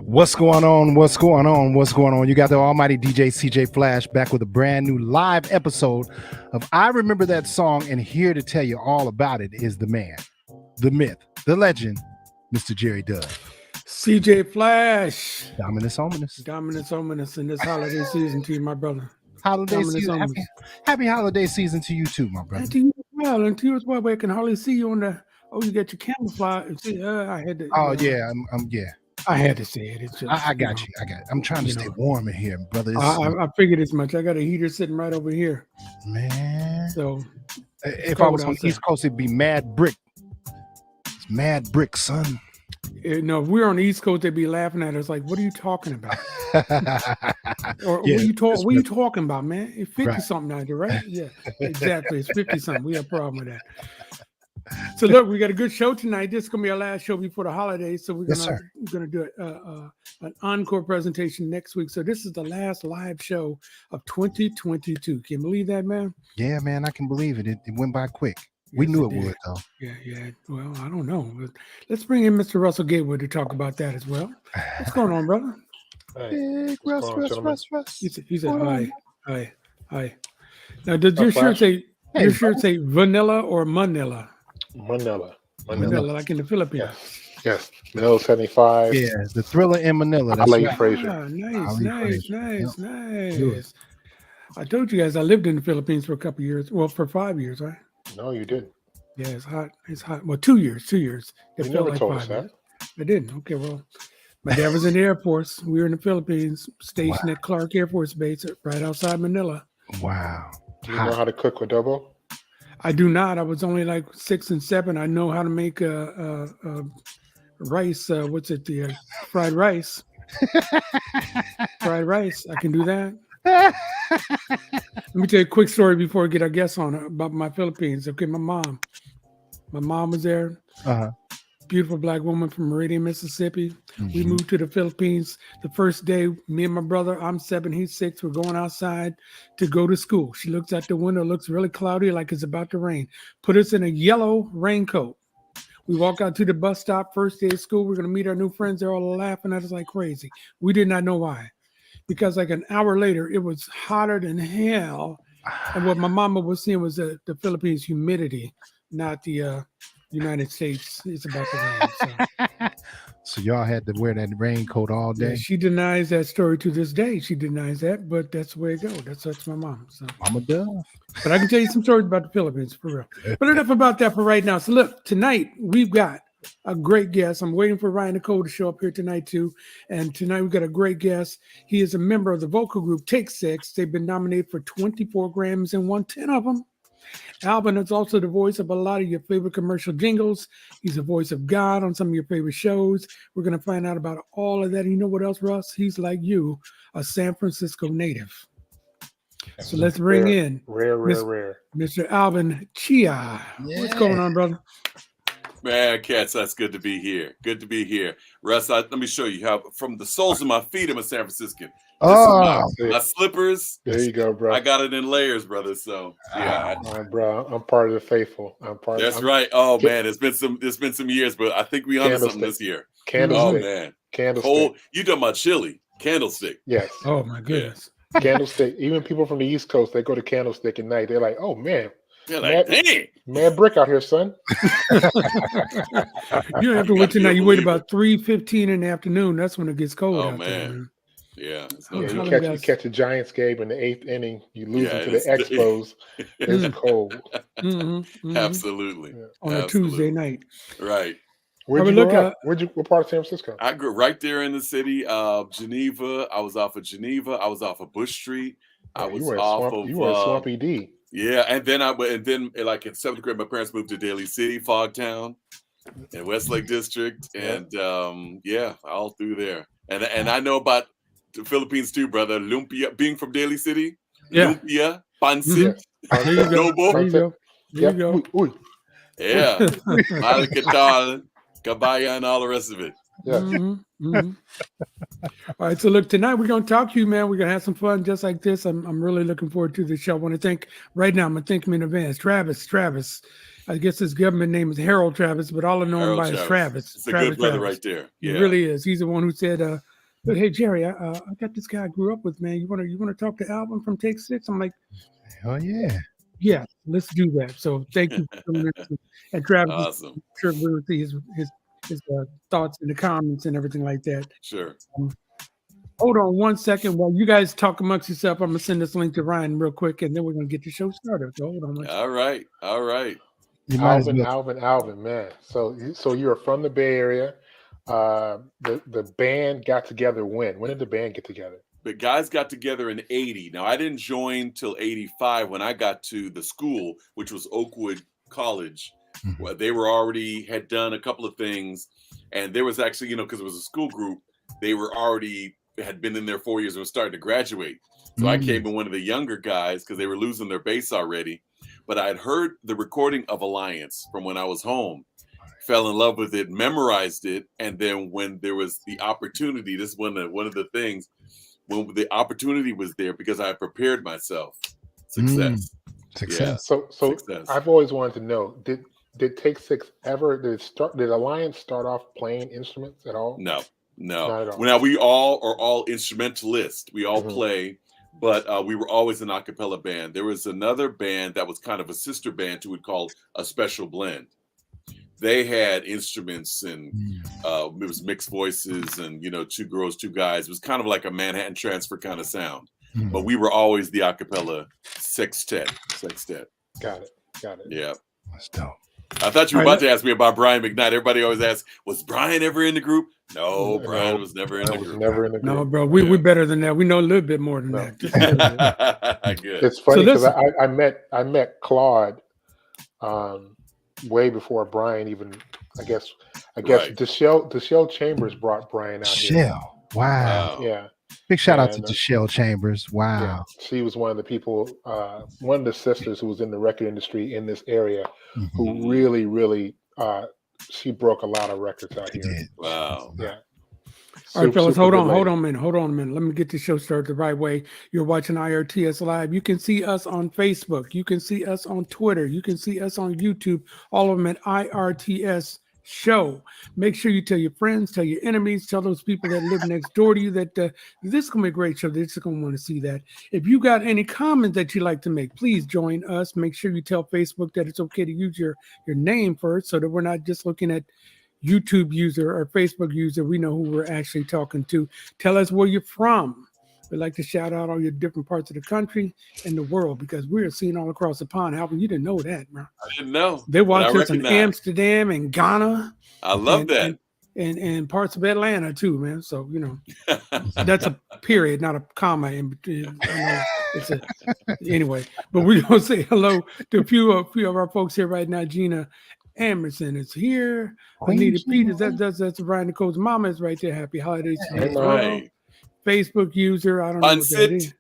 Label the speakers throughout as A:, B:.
A: What's going on? What's going on? What's going on? You got the almighty DJ CJ Flash back with a brand new live episode of I Remember That Song, and here to tell you all about it is the man, the myth, the legend, Mr. Jerry Dove.
B: CJ Flash.
A: Dominus Ominous.
B: Dominus Ominous in this holiday season to you, my brother.
A: Holiday season. Happy holiday season to you too, my brother.
B: And to you as well. And to you as well. I can hardly see you on the. Oh, you got your camouflage. See, I had to.
A: Oh yeah, yeah.
B: I had to say it. It's just,
A: I got you. I got it. I'm trying to stay warm in here, brother.
B: I figured as much. I got a heater sitting right over here.
A: Man.
B: So
A: if I was on the East Coast, it'd be mad brick. It's mad brick, son.
B: No, if we were on the East Coast, they'd be laughing at us like, "What are you talking about?" Or
A: yeah,
B: what are you talking about, man? It's 50 something out there, right? Yeah, exactly. It's 50 something. We have a problem with that. So look, we got a good show tonight. This is gonna be our last show before the holidays. So we're gonna do an encore presentation next week. So this is the last live show of 2022. Can you believe that, man?
A: Yeah, man, I can believe it. It went by quick. We knew it would, though.
B: Yeah. Well, I don't know. But let's bring in Mr. Russell Gatewood to talk about that as well. What's going on, brother?
A: Hey, Russ.
B: He said, hi. Now, does your shirt say vanilla or manila?
C: Manila,
B: like in the Philippines.
C: Yes. Manila 75.
A: Yeah, the Thriller in Manila. That's
C: Ali
A: right.
C: Frazier.
B: Nice. I told you guys I lived in the Philippines for a couple of years. Well, for 5 years, right?
C: No, you didn't.
B: Yeah, it's hot. Well, 2 years. It
C: You
B: felt
C: never
B: like
C: told
B: 5
C: us
B: years.
C: that.
B: I didn't. Okay, well, my dad was in the Air Force. We were in the Philippines, stationed at Clark Air Force Base right outside Manila.
A: Wow.
C: Do you know how to cook adobo?
B: I do not. I was only like 6 and 7. I know how to make rice. The fried rice. Fried rice. I can do that. Let me tell you a quick story before we get our guests on about my Philippines. Okay, my mom was there. Beautiful black woman from Meridian, Mississippi. Mm-hmm. We moved to the Philippines the first day. Me and my brother, I'm 7, he's 6. We're going outside to go to school. She looks out the window, looks really cloudy, like it's about to rain. Put us in a yellow raincoat. We walk out to the bus stop, first day of school. We're going to meet our new friends. They're all laughing at us like crazy. We did not know why. Because like an hour later, it was hotter than hell. And what my mama was seeing was the Philippines humidity, not the United States. It's about the rain.
A: So y'all had to wear that raincoat all day?
B: Yeah, she denies that story to this day. She denies that, but that's the way it goes. That's my mom. So.
A: Mama Dove.
B: But I can tell you some stories about the Philippines, for real. But enough about that for right now. So look, tonight we've got a great guest. I'm waiting for Ryan Nicole to show up here tonight too. And tonight we've got a great guest. He is a member of the vocal group Take 6. They've been nominated for 24 Grammys and won 10 of them. Alvin is also the voice of a lot of your favorite commercial jingles. He's the voice of God on some of your favorite shows. We're going to find out about all of that. And you know what else, Russ? He's like you, a San Francisco native. So let's bring in
C: rare.
B: Mr. ALVIN CHEA. Yeah. What's going on, brother?
D: Man, cats, that's good to be here. Good to be here. Russ, let me show you how from the soles of my feet, I'm a San Franciscan. My slippers.
C: There you go, bro.
D: I got it in layers, brother. So yeah,
C: bro, I'm part of the faithful.
D: That's right. Oh man, it's been some years, but I think we on something this year.
C: Candlestick.
D: Oh man,
C: candlestick.
D: Cold. You talking about chili? Candlestick.
C: Yes.
B: Oh my goodness.
C: Candlestick. Even people from the East Coast, they go to Candlestick at night. They're like, oh man.
D: You're like, dang.
C: Mad brick out here, son.
B: You don't have to wait tonight. You wait about 3:15 in the afternoon. That's when it gets cold.
D: Oh
B: out
D: man.
B: There,
C: you catch a Giants game in the 8th inning. You lose to the Expos. It's cold.
D: Absolutely.
B: Yeah. On a Tuesday night.
D: Right.
C: Where'd you grow up? What part of San Francisco?
D: I grew right there in the city of Geneva. I was off of Geneva. I was off of Bush Street.
C: You were at Swampy D.
D: Yeah, and then like in 7th grade, my parents moved to Daly City, Fogtown, and Westlake District, and all through there. And I know about the Philippines too, brother. Lumpia, being from Daly City.
B: Yeah.
D: Lumpia, pancit,
B: there you go. There you go.
D: Yeah, Malicatal, Cabaya, and all the rest of it.
C: Yeah.
B: All right, so look, tonight we're going to talk to you, man. We're going to have some fun just like this. I'm really looking forward to the show. I want to thank right now. I'm going to thank him in advance. Travis. I guess his government name is Harold Travis, but all I know him by is Travis.
D: It's a good brother right there.
B: Yeah. He really is. He's the one who said, But hey, Jerry, I got this guy I grew up with, man. You wanna talk to Alvin from Take 6? I'm like,
A: oh yeah.
B: Yeah, let's do that. So thank you for coming in. And Travis,
D: Awesome.
B: I'm sure we'll see his thoughts in the comments and everything like that.
D: Sure.
B: Hold on 1 second while you guys talk amongst yourself. I'm gonna send this link to Ryan real quick, and then we're gonna get the show started. So hold on.
D: All right.
C: Alvin, man. So you're from the Bay Area. The band got together when? When did the band get together?
D: The guys got together in 80. Now, I didn't join till 85 when I got to the school, which was Oakwood College, where they had done a couple of things. And there was actually, because it was a school group, they had been in there 4 years and were starting to graduate. So I came in one of the younger guys because they were losing their bass already. But I had heard the recording of Alliance from when I was home, fell in love with it, memorized it. And then when there was the opportunity, this is one of the things, when the opportunity was there, because I had prepared myself. Success.
A: Success.
C: Yeah. So
D: Success.
C: I've always wanted to know, did Take 6 ever, did Alliance start off playing instruments at all?
D: No.
C: Not at all.
D: Now we all are all instrumentalists. We all play, but we were always an a cappella band. There was another band that was kind of a sister band who would call a Special Blend. They had instruments and it was mixed voices and, two girls, two guys. It was kind of like a Manhattan Transfer kind of sound. But we were always the a cappella sextet.
C: Got it.
D: Yeah.
A: That's dope.
D: I thought you were about to ask me about Brian McKnight. Everybody always asks, was Brian ever in the group? No, Brian was never in the group.
C: No,
B: bro, we're better than that. We know a little bit more than that.
D: Good.
C: It's funny because I met Claude way before Brian even. I guess
D: Right.
C: Deshelle Chambers brought Brian out here.
A: Wow.
C: Yeah.
A: Big shout out to Deshelle Chambers. Wow.
C: Yeah. She was one of the people, one of the sisters who was in the record industry in this area, who really, really, she broke a lot of records out here.
D: Wow.
C: Yeah.
B: All right, fellas, hold on a minute. Let me get the show started the right way. You're watching IRTS Live. You can see us on Facebook. You can see us on Twitter. You can see us on YouTube. All of them at IRTS Show. Make sure you tell your friends, tell your enemies, tell those people that live next door to you that this is going to be a great show. They're just going to want to see that. If you got any comments that you'd like to make, please join us. Make sure you tell Facebook that it's okay to use your name first so that we're not just looking at YouTube user or Facebook user. We know who we're actually talking to. Tell us where you're from. We'd like to shout out all your different parts of the country and the world because we're seen all across the pond. Alvin, you didn't know that, bro.
D: I didn't know.
B: They watch us in Amsterdam and Ghana.
D: I love that.
B: And parts of Atlanta too, man. So, that's a period, not a comma in between. Anyway, but we're going to say hello to a few of our folks here right now. Gina Emerson is here. Anita Peters, that's Brian Nicole's mama is right there. Happy holidays to you.
D: Right.
B: Facebook user, I don't know what that is.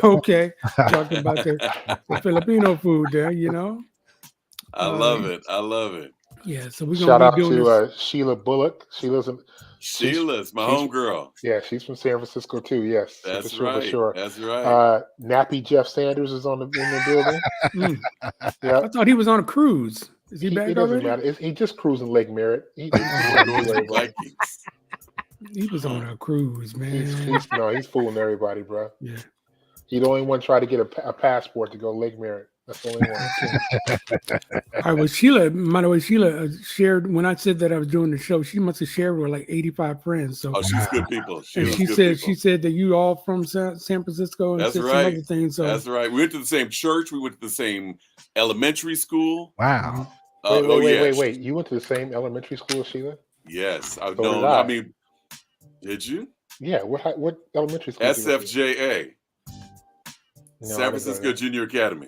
B: Okay. Talking about the Filipino food there,
D: I love it.
B: Yeah, so we're
C: shout out
B: to
C: this. Sheila Bullock. Sheilah's
D: my homegirl.
C: Yeah, she's from San Francisco too. Yes,
D: that's
C: for
D: right.
C: Sure.
D: That's right.
C: Nappy Jeff Sanders is in the building.
B: Yeah, I thought he was on a cruise. Is he back
C: doesn't
B: already?
C: matter. He just cruising Lake Merritt. He
B: was on a cruise, man.
C: He's fooling everybody, bro.
B: Yeah.
C: He the only one try to get a passport to go Lake Merritt. That's the only one.
B: All right, well, Sheila, by the way, Sheila shared, when I said that I was doing the show, she must have shared with like 85 friends. So
D: she's good people.
B: She said that you all from San Francisco and
D: that's
B: some
D: right.
B: other things. So.
D: That's right. We went to the same church. We went to the same elementary school.
A: Wow.
C: Wait. You went to the same elementary school as Sheila?
D: Yes. Did you?
C: Yeah. What elementary school?
D: SFJA. San Francisco Junior Academy.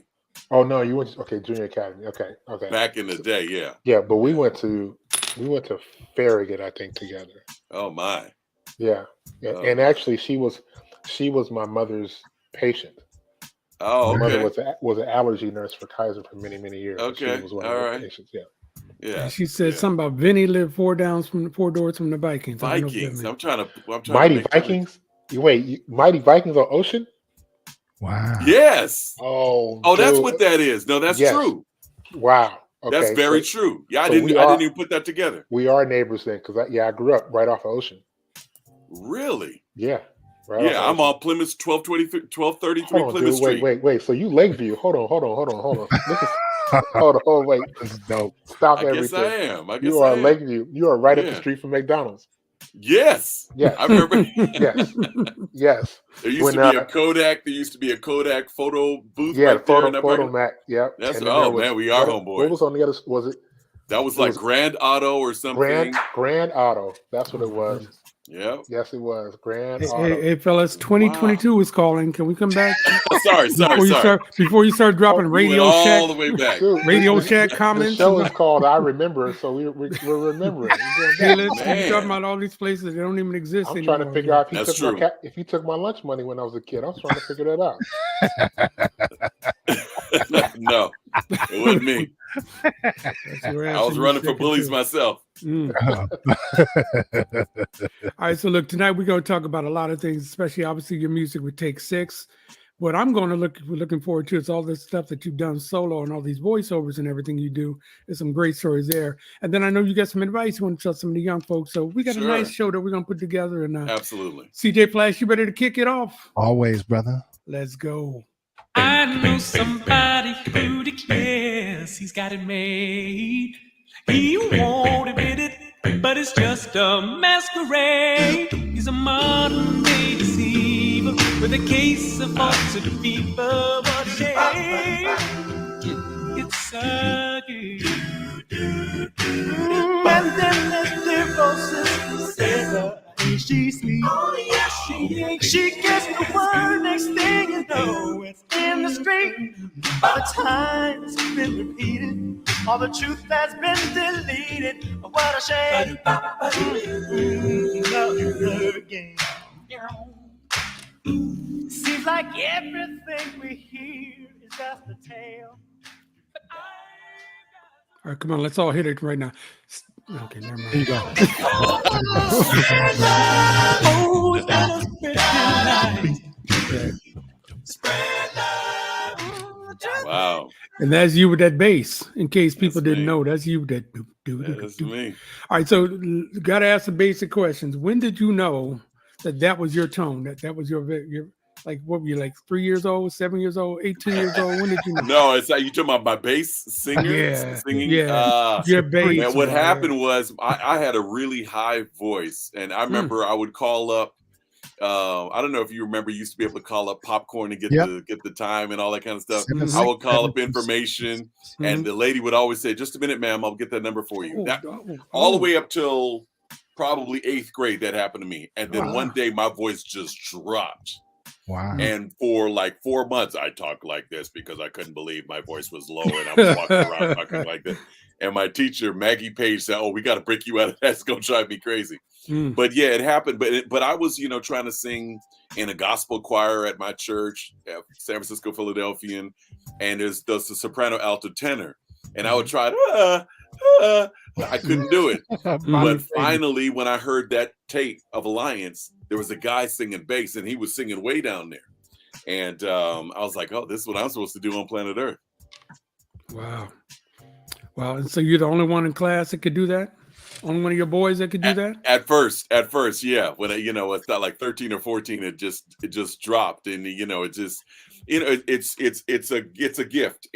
C: Oh no, you went Junior Academy. Okay.
D: Back in the day, yeah.
C: Yeah, but we went to Farragut, I think, together.
D: Oh my.
C: Yeah. And actually, she was my mother's patient.
D: Oh, okay.
C: My mother was an allergy nurse for Kaiser for many, many years.
D: Okay.
C: She was one of her patients. Yeah.
D: Yeah.
B: And she said something about Vinny lived 4 doors from the Vikings.
D: Vikings. I'm trying
C: Mighty Vikings. Mighty Vikings on Ocean.
A: Wow.
D: Yes.
C: Oh,
D: that's what that is. No, that's true.
C: Wow. Okay,
D: that's very true. Yeah, I didn't even put that together.
C: We are neighbors then, because I grew up right off of Ocean.
D: Really?
C: Yeah. Right.
D: Yeah, I'm on Plymouth 1233
C: Hold on,
D: Plymouth
C: dude.
D: Street.
C: Wait. So you Lakeview? Hold on. This is hold on. Wait.
A: This is dope.
C: Stop
D: I guess I
C: everything.
D: am. I guess
C: You are
D: I am.
C: Lakeview. You are right up the
D: Yeah.
C: street from McDonald's.
D: Yes.
C: Yes.
D: I remember.
C: Yes.
D: There used to be a Kodak. There used to be a Kodak photo booth right there.
C: Photo Mac. Yep.
D: That's
C: And then
D: man, we are homeboys.
C: What was on the other? Was it?
D: That was like Grand Auto or something.
C: Grand Auto. That's what it was.
D: Yeah.
C: Yes, it was Grand Auto.
B: Hey, fellas, 2022 is calling. Can we come back?
D: sorry.
B: Before you start dropping Radio Shack,
D: all the way back.
C: Dude,
B: Radio Shack comments.
C: The show is called I Remember, so we're remembering.
B: Hey, listen, you're talking about all these places that don't even exist
C: I'm
B: anymore.
C: trying to figure out
D: if
C: he took my lunch money when I was a kid. I was trying to figure that out.
D: No, it wasn't me. I was running for police myself.
B: All right, so look, tonight we're going to talk about a lot of things, especially obviously your music with Take 6. What I'm going to looking forward to is all this stuff that you've done solo and all these voiceovers and everything you do. There's some great stories there. And then I know you got some advice you want to tell some of the young folks. So we got a nice show that we're going to put together. And
D: absolutely.
B: CJ Flash, you ready to kick it off?
A: Always, brother.
B: Let's go.
E: I know somebody who declares he's got it made. He won't admit it, but it's just a masquerade. He's a modern day deceiver with a case of false fever. What a shame. It's a game. And then the neurosis says, she sleep. Oh, yes, she ain't. She gets the word next thing you know. It's in the street. By the time it's been repeated, all the truth has been deleted. What a shame. Another game. Seems like everything we hear is just a tale.
B: All right, come on, let's all hit it right now. Okay, never mind.
A: Here you go.
D: Wow.
B: And that's you with that bass, in case people didn't know. That's you that do.
D: That's me.
B: All right, so got to ask some basic questions. When did you know that was your tone? That was your like, what were you, like 3 years old, 7 years old, 18 years old? When did you know?
D: No, it's like you talking about my bass singer? Singing?
B: Yeah. Your bass.
D: Man, what happened was I had a really high voice, and I remember I would call up. I don't know if you remember, you used to be able to call up Popcorn and get the time and all that kind of stuff. I would call up information, and the lady would always say, "Just a minute, ma'am, I'll get that number for you." All the way up till probably 8th grade, that happened to me. And then one day my voice just dropped.
A: Wow.
D: And for like 4 months, I talked like this because I couldn't believe my voice was low and I was walking around talking like this. And my teacher, Maggie Page, said, "Oh, we got to break you out of that. It's going to drive me crazy." But yeah, it happened. But I was, trying to sing in a gospel choir at my church, San Francisco, Philadelphia. And there's the soprano, alto, tenor. And I would try to, I couldn't do it. But finally, when I heard that tape of Alliance, there was a guy singing bass, and he was singing way down there. And I was like, oh, this is what I'm supposed to do on planet Earth.
B: Wow. And so you're the only one in class that could do that? Only one of your boys that could do that? At first, yeah. When it's not like 13 or 14, it just dropped, and it's a gift,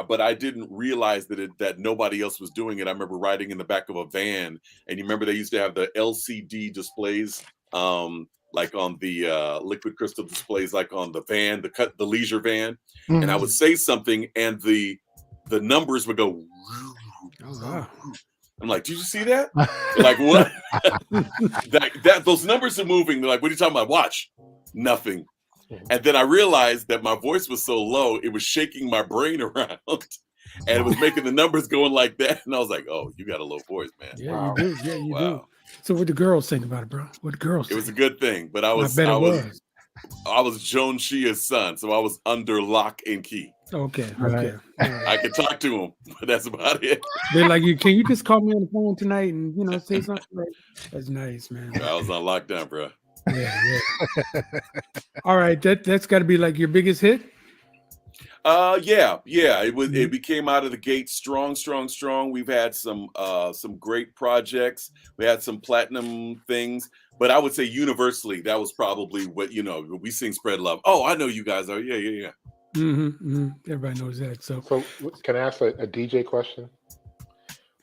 B: but I didn't realize that nobody else was doing it. I remember riding in the back of a van, and you remember they used to have the LCD displays, like on the liquid crystal displays, like on the van, the leisure van, and I would say something, and the numbers would go. Oh, wow. I'm like, did you see that? Like, what? that those numbers are moving. They're like, what are you talking about? Watch. Nothing. And then I realized that my voice was so low, it was shaking my brain around. And it was making the numbers going like that. And I was like, oh, you got a low voice, man. Yeah, wow. You do. Yeah, you do. So what the girls think about it, bro? What the girls think?
D: It was a good thing, but I was Joan Chea's son, so I was under lock and key.
B: Okay.
D: I could talk to him, but that's about it.
B: They're like, can you just call me on the phone tonight and say something? That's nice, man.
D: I was on lockdown, bro.
B: Yeah. All right, that's got to be like your biggest hit.
D: Yeah. It came out of the gate strong. We've had some great projects. We had some platinum things. But I would say universally, that was probably what, we sing Spread Love. Oh, I know you guys are. Yeah.
B: Everybody knows that. So
C: can I ask a DJ question?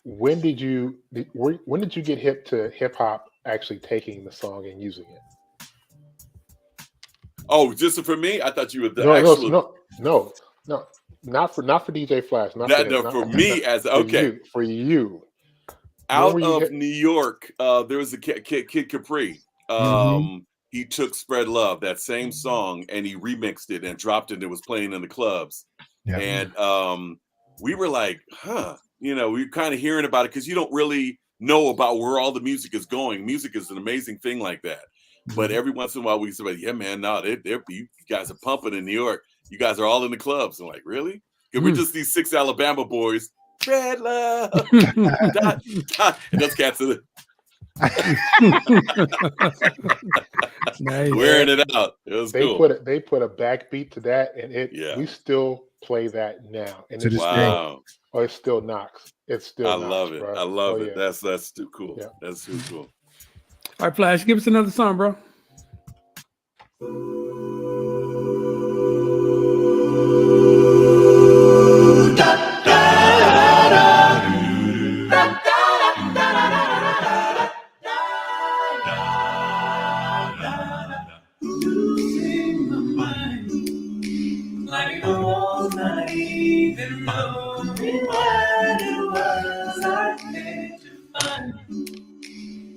C: When did you get hip to hip hop actually taking the song and using it?
D: Oh, just for me? I thought you were
C: No, not for DJ Flash.
D: For me as okay.
C: For you.
D: Out of New York, there was a Kid Capri. He took Spread Love, that same song, and he remixed it and dropped it, and it was playing in the clubs. Yeah. And we were like, we were kind of hearing about it because you don't really know about where all the music is going. Music is an amazing thing like that. But every once in a while we say, yeah, man, no, you guys are pumping in New York. You guys are all in the clubs. I'm like, really? We're just these 6 Alabama boys. Spread love. And those cats are
B: nice.
D: Wearing it out. It was cool.
C: They put a backbeat to that, and we still play that now. And it still knocks. It's still.
D: I love it. Bro. I love it. Yeah. That's too cool. Yeah. That's too cool.
B: All right, Flash, give us another song, bro.
E: Like the walls not even know what it was I had to find.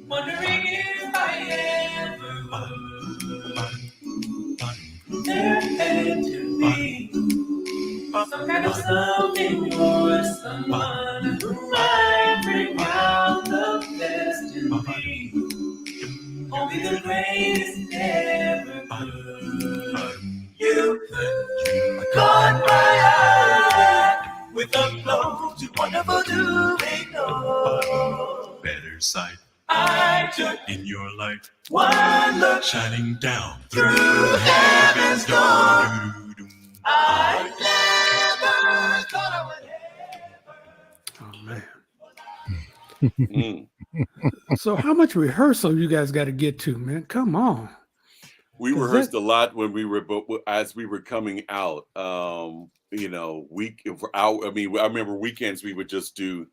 E: Wondering if I ever would. There had to be some kind of something or someone who might bring out the best in me. Only the greatest never could. You caught my eye with a blow too wonderful to ignore.
F: Better sight
E: I took
F: in your light,
E: one look
F: shining down
E: through heaven's door. I never thought I would ever.
B: Oh man. So how much rehearsal you guys got to get to, man? Come on.
D: We rehearsed a lot when as we were coming out. I remember weekends we would just do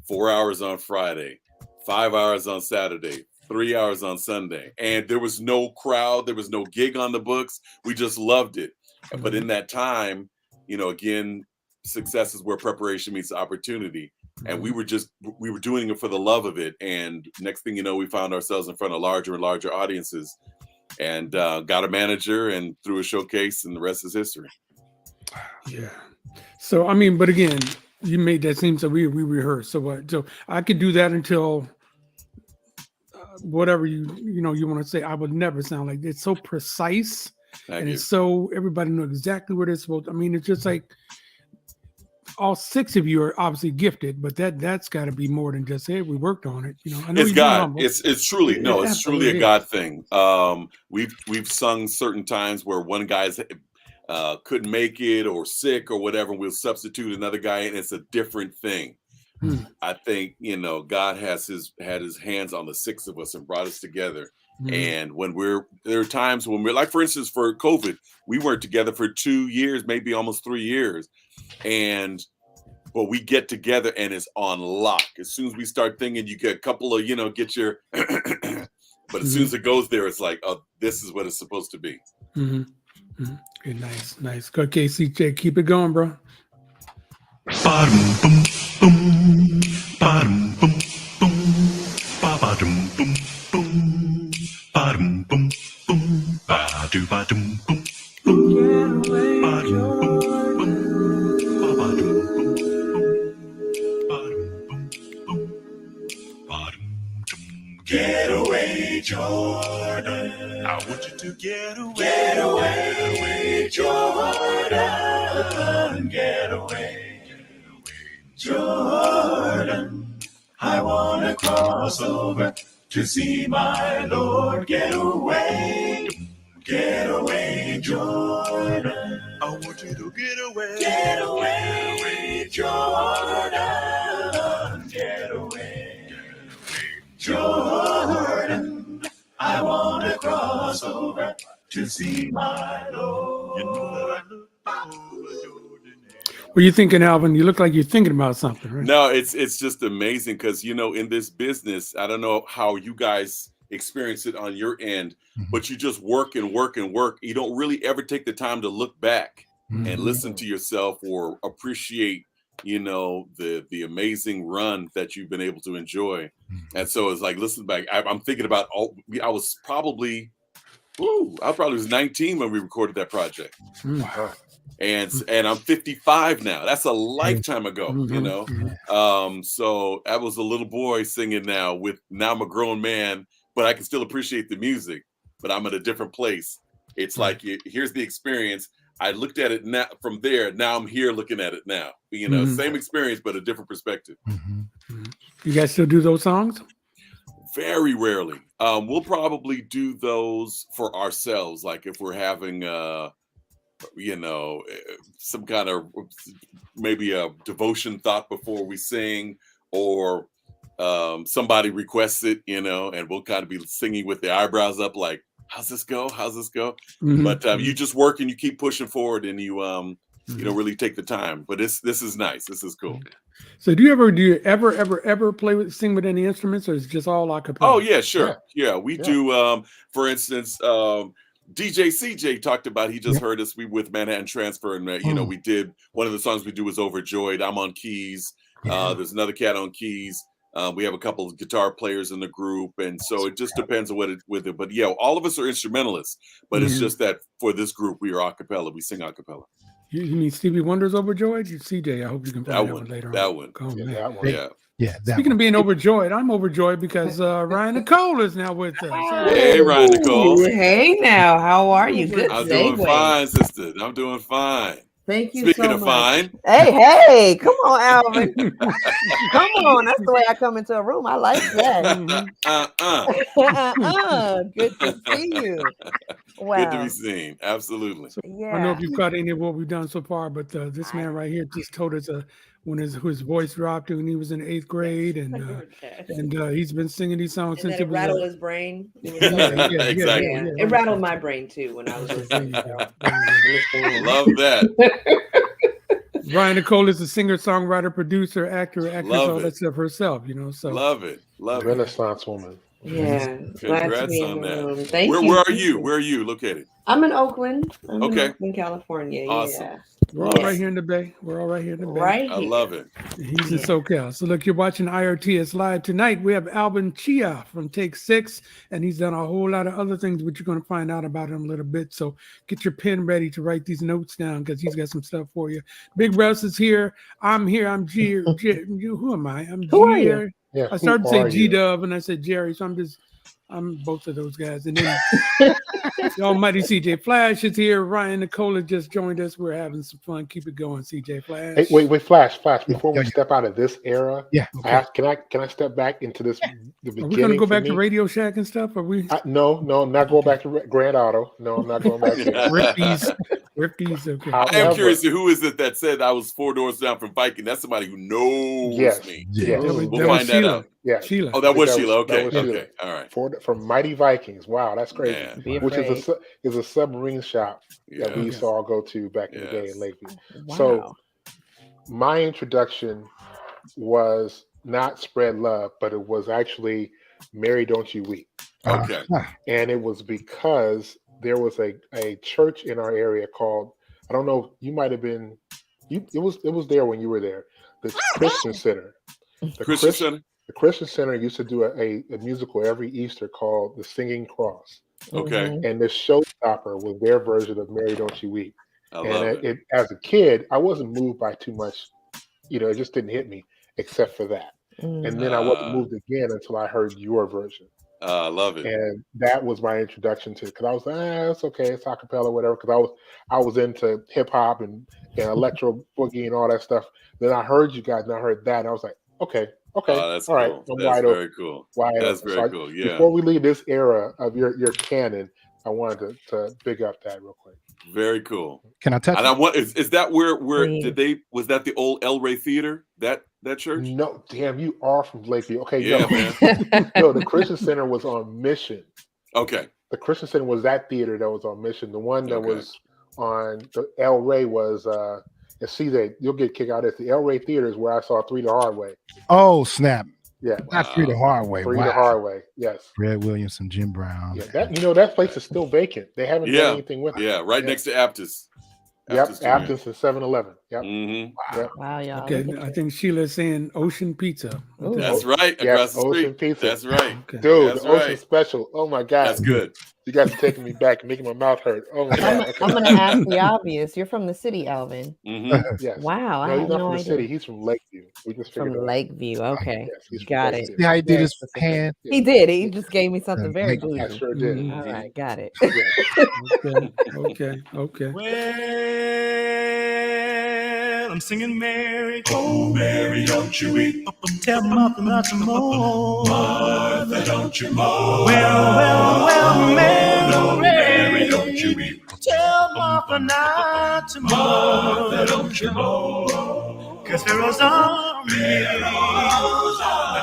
D: 4 hours on Friday, 5 hours on Saturday, 3 hours on Sunday, and there was no crowd, there was no gig on the books. We just loved it. But in that time, again, success is where preparation meets opportunity. And we were doing it for the love of it. And next thing you know, we found ourselves in front of larger and larger audiences, and got a manager and threw a showcase, and the rest is history.
B: Yeah. So, but again, you made that seem so we rehearsed. So what? So I could do that until whatever you want to say. I would never sound like it's so precise.
D: Thank you.
B: It's so everybody know exactly where they're supposed to. It's just like all 6 of you are obviously gifted, but that's got to be more than just, hey, we worked on it. I know
D: it's God. It's truly it's truly a God thing. We've sung certain times where one guy's couldn't make it or sick or whatever. We'll substitute another guy, and it's a different thing. I think God had his hands on the 6 of us and brought us together. And when there are times when we're like, for instance, for COVID, we weren't together for 2 years, maybe almost 3 years. But we get together and it's on lock. As soon as we start thinking, you get a couple of, get your, but as soon as it goes there, it's like, oh, this is what it's supposed to be.
B: Okay, nice. Okay, CJ, keep it going, bro.
F: Ba-dum, boom, boom. Ba-dum, boom, boom. Ba-ba-dum, boom, boom. Ba-dum, boom, boom. Ba-do, ba-dum, boom, boom. Ba-dum, boom, boom. Ba-ba-dum, boom, boom. Ba-dum, boom, boom. Ba-dum, dum.
E: Get away, Jordan.
F: I want you to get away.
E: Get away, Jordan. Get away, Jordan. I want to cross over to see my Lord. Get away, Jordan.
F: I want you to get away.
E: Get away, Jordan. Get away, Jordan. I
F: to see my Lord. You know that I look ordinary.
B: What are you thinking, Alvin? You look like you're thinking about something, right?
D: No, it's just amazing because, you know, in this business, I don't know how you guys experience it on your end, but you just work and work and work. You don't really ever take the time to look back and listen to yourself or appreciate, you know, the amazing run that you've been able to enjoy. And so it's like, listen back, I'm thinking about I was probably 19 when we recorded that project. And I'm 55 now. That's a lifetime ago, you know. So I was a little boy singing now I'm a grown man, but I can still appreciate the music, but I'm at a different place. It's like, here's the experience. I looked at it now from there. Now I'm here looking at it now, you know, same experience, but a different perspective.
B: You guys still do those songs?
D: Very rarely. We'll probably do those for ourselves. Like if we're having, you know, some kind of maybe a devotion thought before we sing, or somebody requests it, you know, and we'll kind of be singing with the eyebrows up like, how's this go? How's this go? But you just work and you keep pushing forward, and you don't really take the time. But this is nice. This is cool.
B: So do you ever sing with any instruments, or is it just all acapella?
D: Oh yeah, sure. Yeah, we do. For instance, DJ CJ talked about, he just heard us with Manhattan Transfer, and you know, we did one of the songs we do was Overjoyed. I'm on keys. There's another cat on keys. We have a couple of guitar players in the group, and so it just depends on with it. But yeah, all of us are instrumentalists, but it's just that for this group we are a cappella. We sing a cappella.
B: You mean Stevie Wonder's Overjoyed? CJ, I hope you can find that one later on.
D: That one.
C: That one.
A: Yeah.
B: Speaking of being overjoyed, I'm overjoyed because Ryan Nicole is now with us.
D: Hey, Ryan Nicole.
G: Hey now, how are you? Good.
D: I'm doing fine, sister. I'm doing fine.
G: Thank you.
D: Speaking
G: so
D: of
G: much.
D: fine.
G: Hey, come on, Alvin. Come on. That's the way I come into a room. I like that. Good to see you. Wow.
D: Good to be seen. Absolutely.
G: Yeah.
B: I don't know if you caught any of what we've done so far, but this man right here just told us when his voice dropped when he was in 8th grade, and he's been singing these songs
G: and
B: since it
G: was
B: rattled
G: his brain.
D: Exactly.
G: It rattled my brain too when I was listening.
D: Love that.
B: Ryan Nicole is a singer, songwriter, producer, actor, actress, all that stuff herself, you know. So
D: love it.
C: Renaissance woman.
G: Yeah.
D: Congrats on that.
G: Thank you.
D: Where are you? Where are you located?
G: I'm in Oakland. I'm
D: Okay.
G: in Oakland, California.
D: Awesome.
G: Yeah.
B: we're all right here in the Bay.
G: Right
D: I love it.
B: He's in SoCal. So look, you're watching IRTS Live tonight. We have ALVIN CHEA from Take 6, and he's done a whole lot of other things, but you're going to find out about him a little bit. So get your pen ready to write these notes down because he's got some stuff for you. Big Russ is here. I'm here. I'm G. Who am I? I'm G.
G: Who are you?
C: Yeah,
B: I started to say G-Dub, and I said Jerry, so I'm both of those guys. And then the almighty CJ Flash is here. Ryan Nicola just joined us. We're having some fun. Keep it going, CJ Flash.
C: Hey, wait, Flash. Before we step out of this era,
A: okay.
C: Can I step back into the beginning?
B: Are we going to go back to Radio Shack and stuff? Are we?
C: No, I'm not going back to Grand Auto. No, I'm not going back to
B: Rippies. Okay.
D: I am curious who is it that said I was 4 doors down from Viking. That's somebody who knows me.
C: Yes.
D: We'll find that out.
C: Yeah.
B: Sheila.
D: Oh, that was Sheila. Okay.
C: Was Sheila.
D: Okay. All right.
C: From Mighty Vikings. Wow, that's crazy.
D: Yeah.
C: Which is a submarine shop that we used to all go to back in the day in Lakeview.
G: Wow.
C: So my introduction was not Spread Love, but it was actually Mary Don't You Weep.
D: Okay.
C: And it was because there was a church in our area called, I don't know, you might have been, it was there when you were there, the Christian Center. The Christian Center used to do a musical every Easter called The Singing Cross.
D: Okay.
C: And the showstopper was their version of Mary Don't You Weep.
D: I love it.
C: As a kid, I wasn't moved by too much, it just didn't hit me except for that. And then I wasn't moved again until I heard your version.
D: I love it.
C: And that was my introduction to it, because I was like, it's okay, it's acapella, whatever. Because I was into hip hop and electro boogie and all that stuff. Then I heard you guys, and I heard that, and I was like, okay,
D: that's
C: all right.
D: cool. That's very cool. That's very cool. Yeah.
C: Before we leave this era of your canon, I wanted to big up that real quick.
D: Very cool.
A: Can I touch?
D: And I want is that where was that the old El Rey Theater? That church?
C: No, damn, you are from Lakeview. Okay,
D: yeah,
C: man. No, the Christian Center was on Mission.
D: Okay.
C: The Christian Center was that theater that was on Mission. The one that was on the El Rey was and see that you'll get kicked out. At the El Rey Theater is where I saw 3 the Hard Way.
A: Oh snap!
C: Yeah,
A: not 3 the Hard Way.
C: 3 the Hard Way. Yes.
A: Fred Williamson, Jim Brown.
C: Yeah, that place is still vacant. They haven't done anything with it.
D: Yeah, right next to Aptus.
C: Yep, Aptus and 7-Eleven. Yep.
D: Mm-hmm.
C: Yep.
G: Wow, y'all.
B: Okay, I think Sheila's saying Ocean Pizza.
D: That's right. Across the street.
C: Ocean Pizza.
D: That's right.
B: Okay.
C: Dude,
D: That's
C: the Ocean
D: right.
C: Special. Oh my God.
D: That's good.
C: You guys are taking me back and making my mouth hurt. Oh my God.
G: I'm gonna ask the obvious. You're from the city, Alvin.
D: Mm-hmm.
C: Yes.
G: Wow,
C: No,
G: I
C: he's
G: had
C: not
G: no
C: from the
G: idea.
C: city. He's from Lakeview. We just figured
G: From
C: it out.
G: Lakeview. Okay,
C: Yes, he's from
G: got it.
C: Lakeview.
A: See how he did
G: Very
A: his
G: specific.
A: hand?
G: He did. He just gave me something very
A: I
G: bougie.
C: I sure did.
B: Mhm.
G: All right, got it.
B: Okay.
F: Well, I'm singing Mary. Oh, Mary, don't you weep. Tell Martha not to mourn. Martha, don't you mourn. Well, Mary. No, Mary, don't you weep. Tell Martha not to mourn. Martha, don't you mourn. 'Cause Pharaoh's army.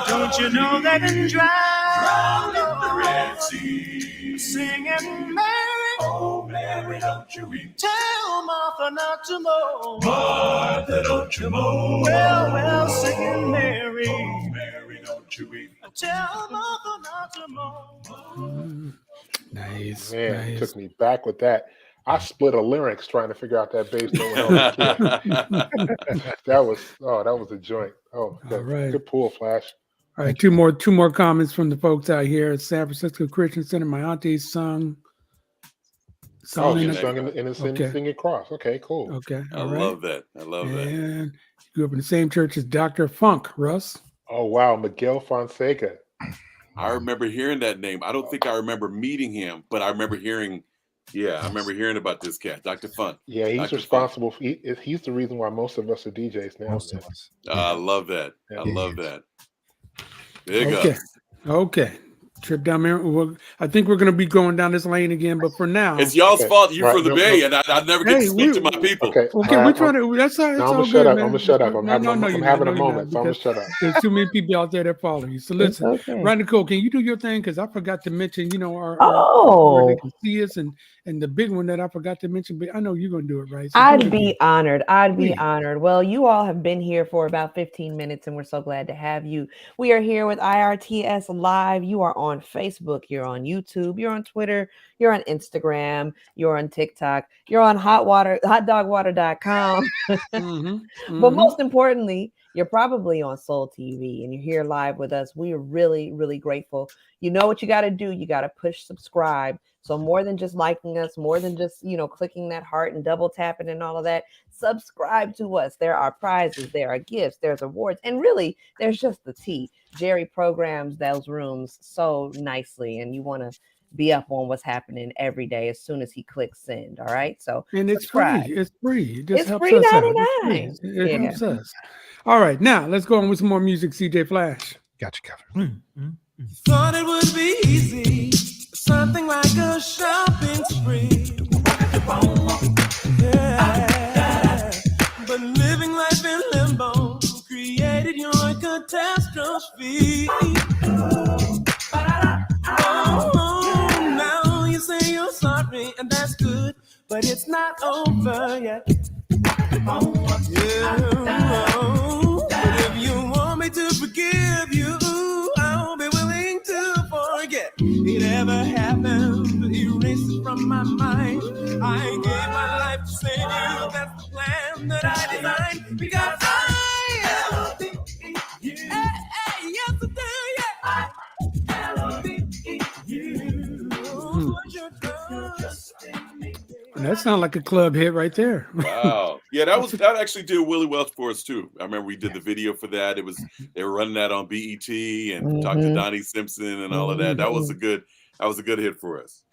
F: Don't you know they've been drowned in the Red Sea? Singing Mary. Oh, Mary, don't you weep. Tell Martha not to mourn. Martha, don't you mourn. Well, singing Mary. Oh, Mary, don't you weep. Tell Martha not to mourn.
B: Nice.
C: Man,
B: nice.
C: it took me back with that. I split a larynx trying to figure out that bass note when I was a kid. that was a joint. Oh,
B: All right.
C: Good pull, Flash.
B: All right, two more comments from the folks out here at San Francisco Christian Center. My auntie sung.
C: Oh,
B: in
C: she sung in the singing cross. Okay, cool.
B: Okay,
D: I
B: all right.
D: love that. I love that.
B: And you grew up in the same church as Dr. Funk, Russ.
C: Oh wow, Miguel Fonseca.
D: I remember hearing that name. I don't think I remember meeting him, but I remember hearing. Yeah, I remember hearing about this cat, Dr. Fun.
C: Yeah, he's
D: Dr.
C: responsible. He's the reason why most of us are DJs now.
A: Most of us.
D: I love that.
C: Yeah.
D: I love that. Big
B: Okay.
D: ups.
B: Okay. Trip down there. I think we're going to be going down this lane again, but for now.
D: It's y'all's
C: Okay.
D: fault. You're
C: Right,
D: from the
C: no,
D: Bay,
C: no.
D: and I never get to speak to my people.
C: Okay,
B: We're trying to. That's all. It's
C: No,
B: all
C: I'm gonna
B: good,
C: shut up.
B: man.
C: I'm gonna shut up. I'm having a
B: you're
C: moment, so I'm gonna shut up.
B: There's too many people out there that follow you. So
G: It's
B: listen,
G: okay.
B: Ron Nicole, can you do your thing? Because I forgot to mention, where
G: Oh,
B: they can see us, and the big one that I forgot to mention. But I know you're gonna do it right. So
G: I'd
B: do it
G: be
B: again.
G: honored. I'd be
B: Please.
G: honored. Well, you all have been here for about 15 minutes, and we're so glad to have you. We are here with IRTS Live. You are on Facebook. You're on YouTube. You're on Twitter. You're on Instagram. You're on TikTok. You're on hotdogwater.com. But most importantly, you're probably on Soul TV and you're here live with us. We are really, really grateful. You know what you got to do. You got to push subscribe. So more than just liking us, more than just, clicking that heart and double tapping and all of that, subscribe to us. There are prizes, there are gifts, there's awards, and really there's just the tea. Jerry programs those rooms so nicely, and you want to be up on what's happening every day as soon as he clicks send. All right. So
B: And it's
G: subscribe.
B: free. It's free. It just
G: It's
B: helps
G: free
B: us out.
G: $99.
B: It's free. It
G: Yeah.
B: helps us. All right, now let's go on with some more music. CJ Flash.
A: Got you covered.
F: Thought it would be easy, something like a shopping spree. Yeah. But living life in limbo created your catastrophe. Oh, now you say you're sorry, and that's good, but it's not over yet. Yeah. But if you want me to forgive you, I'll be willing to forget it ever happened. Erase it from my mind. I gave my life to save you. That's the plan that I designed. Because I love you. Yes, I do. Yeah. I love you.
B: And that sounds like a club hit right there.
D: Wow. Yeah, that actually did really well for us too. I remember we did the video for that. They were running that on BET and talked to Donnie Simpson and all of that. That was a good hit for us.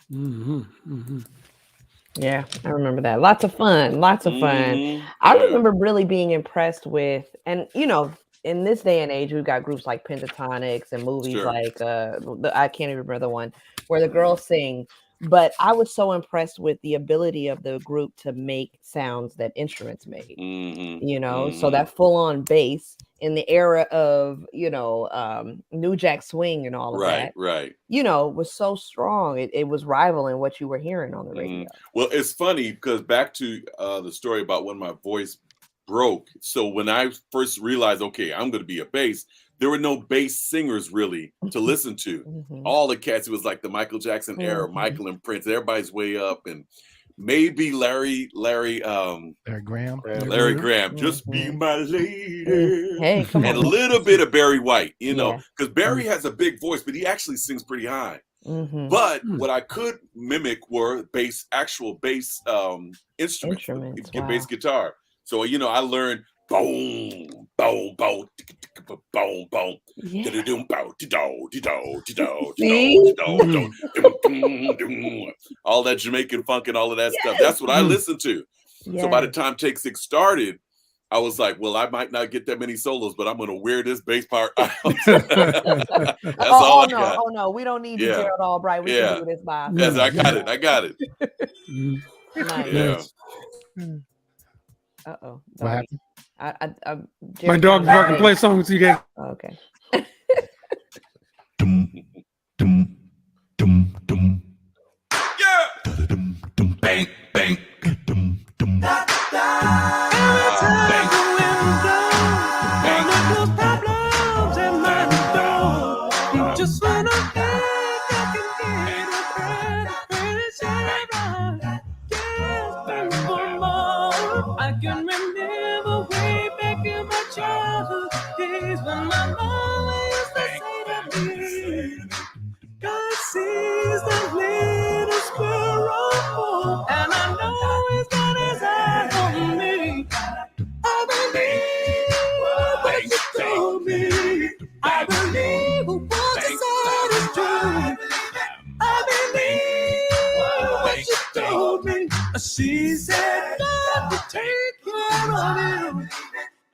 G: Yeah, I remember that. Lots of fun. I remember really being impressed with, and in this day and age, we've got groups like Pentatonics and movies like I can't even remember the one where the girls sing. But I was so impressed with the ability of the group to make sounds that instruments made. So that full-on bass in the era of, New Jack Swing and all of that.
D: Right.
G: Was so strong. It was rivaling what you were hearing on the radio.
D: Well, it's funny because back to the story about when my voice broke. So when I first realized, okay, I'm going to be a bass, there were no bass singers really to listen to. All the cats, it was like the Michael Jackson era, Michael and Prince, everybody's way up, and maybe Larry Graham, just be my lady.
G: Hey, come
D: and
G: on.
D: a little bit of Barry White, because Barry has a big voice, but he actually sings pretty high. But what I could mimic were actual bass instruments, bass guitar. So I learned boom, boom, boom, boom, boom, all that Jamaican funk and all of that stuff. That's what I listened to. So by the time Take 6 started, I was like, well, I might not get that many solos, but I'm going to wear this bass part out. That's all I got.
G: Oh, no. We don't need you, Gerald Albright. We can do this by ourselves.
D: Yes, I got it.
G: Nice.
D: Yeah.
G: Uh-oh.
A: What happened?
B: My dog's fucking play songs today.
G: Oh, okay.
F: Bang, bang.
E: Just wanna I can remember way back in my childhood days when my mama used to say to me, God sees the little squirrel, and I know he's got his eye on me. I believe what you told me. I believe what you said is true. I believe what you told me. She said God would take care of you.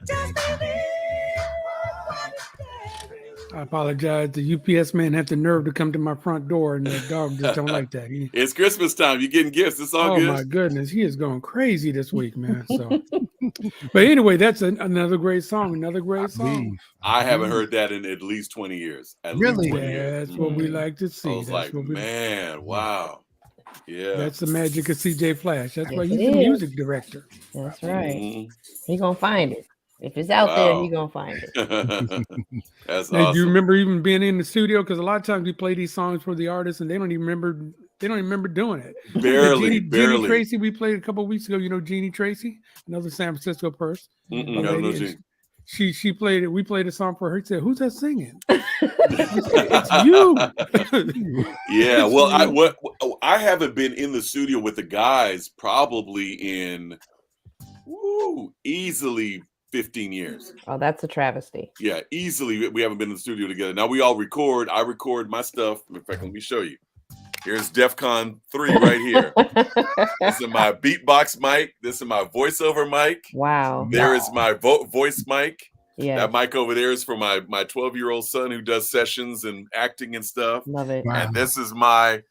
E: Just believe what you said.
B: I apologize. The UPS man had the nerve to come to my front door, and the dog just don't like that.
D: It's Christmas time. You're getting gifts. It's all good.
B: Oh my goodness, he is going crazy this week, man. So, but anyway, that's another great song. Another great song.
D: I haven't heard that in at least 20 years.
A: Really?
B: That's what we like to see.
D: I was like, man, wow. Yeah.
B: That's the magic of CJ Flash. That's why he's the music director.
G: That's right. He gonna find it. If it's out there, he gonna find it.
D: That's
B: now,
D: awesome.
B: do you remember even being in the studio? Because a lot of times we play these songs for the artists, and they don't even remember doing it.
D: Barely.
B: Jeannie Tracy, we played a couple of weeks ago. You know Jeannie Tracy, another San Francisco person.
D: No, Jeannie.
B: She played it. We played a song for her. She said, "Who's that singing?" It's you.
D: Yeah. Well, I haven't been in the studio with the guys probably in easily 15 years.
G: Oh, that's a travesty.
D: Yeah, easily. We haven't been in the studio together. Now we all record. I record my stuff. In fact, let me show you. Here's DEFCON 3 right here. This is my beatbox mic. This is my voiceover mic.
G: Wow.
D: There is my voice mic.
G: Yeah.
D: That mic over there is for my 12-year-old son who does sessions and acting and stuff.
G: Love it.
A: Wow.
D: And this is my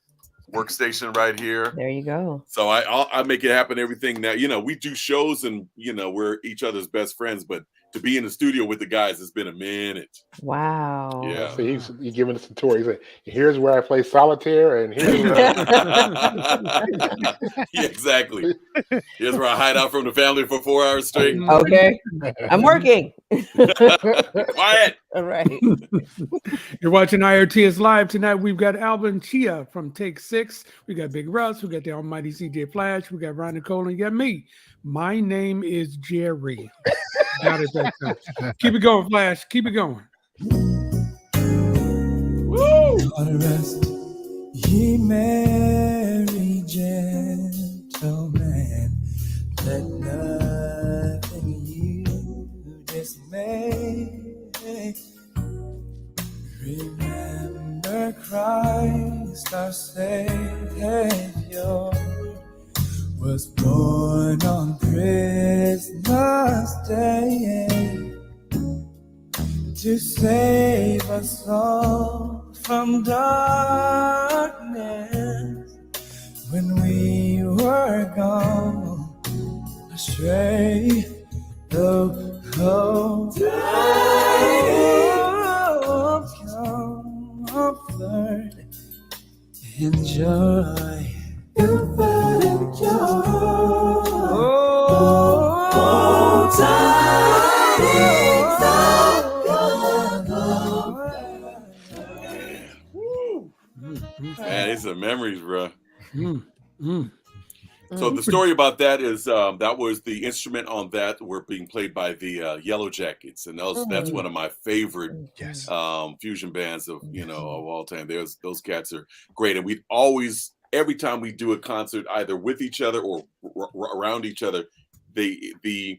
D: workstation right here.
G: There you go.
D: So I make it happen. Everything now, we do shows and we're each other's best friends, but to be in the studio with the guys, it's been a minute.
G: Wow.
D: Yeah.
C: So he's giving us a tour. He said, "Here's where I play solitaire, and here's where
D: Yeah, exactly. Here's where I hide out from the family for 4 hours straight.
G: Okay. I'm working.
D: Quiet.
G: All right.
B: You're watching IRTS Live tonight. We've got Alvin Chea from Take 6. We got Big Russ. We got the almighty CJ Flash. We got Ron Nicole, and you got me. My name is Jerry. Got it that time. Keep it going, Flash. Keep it going.
D: Woo!
F: Rest, ye merry gentlemen, let nothing you dismay. Remember Christ our Savior was born on Christmas Day to save us all from darkness when we were gone astray. Though
E: comfort and joy. Comfort and joy. Oh, tidings of God.
D: Man, it's some memories, bro. So
B: Mm-hmm.
D: the story about that is that was the instrument on that were being played by the Yellow Jackets, and that's one of my favorite fusion bands of of all time. Those cats are great, and we always, every time we do a concert, either with each other or around each other, the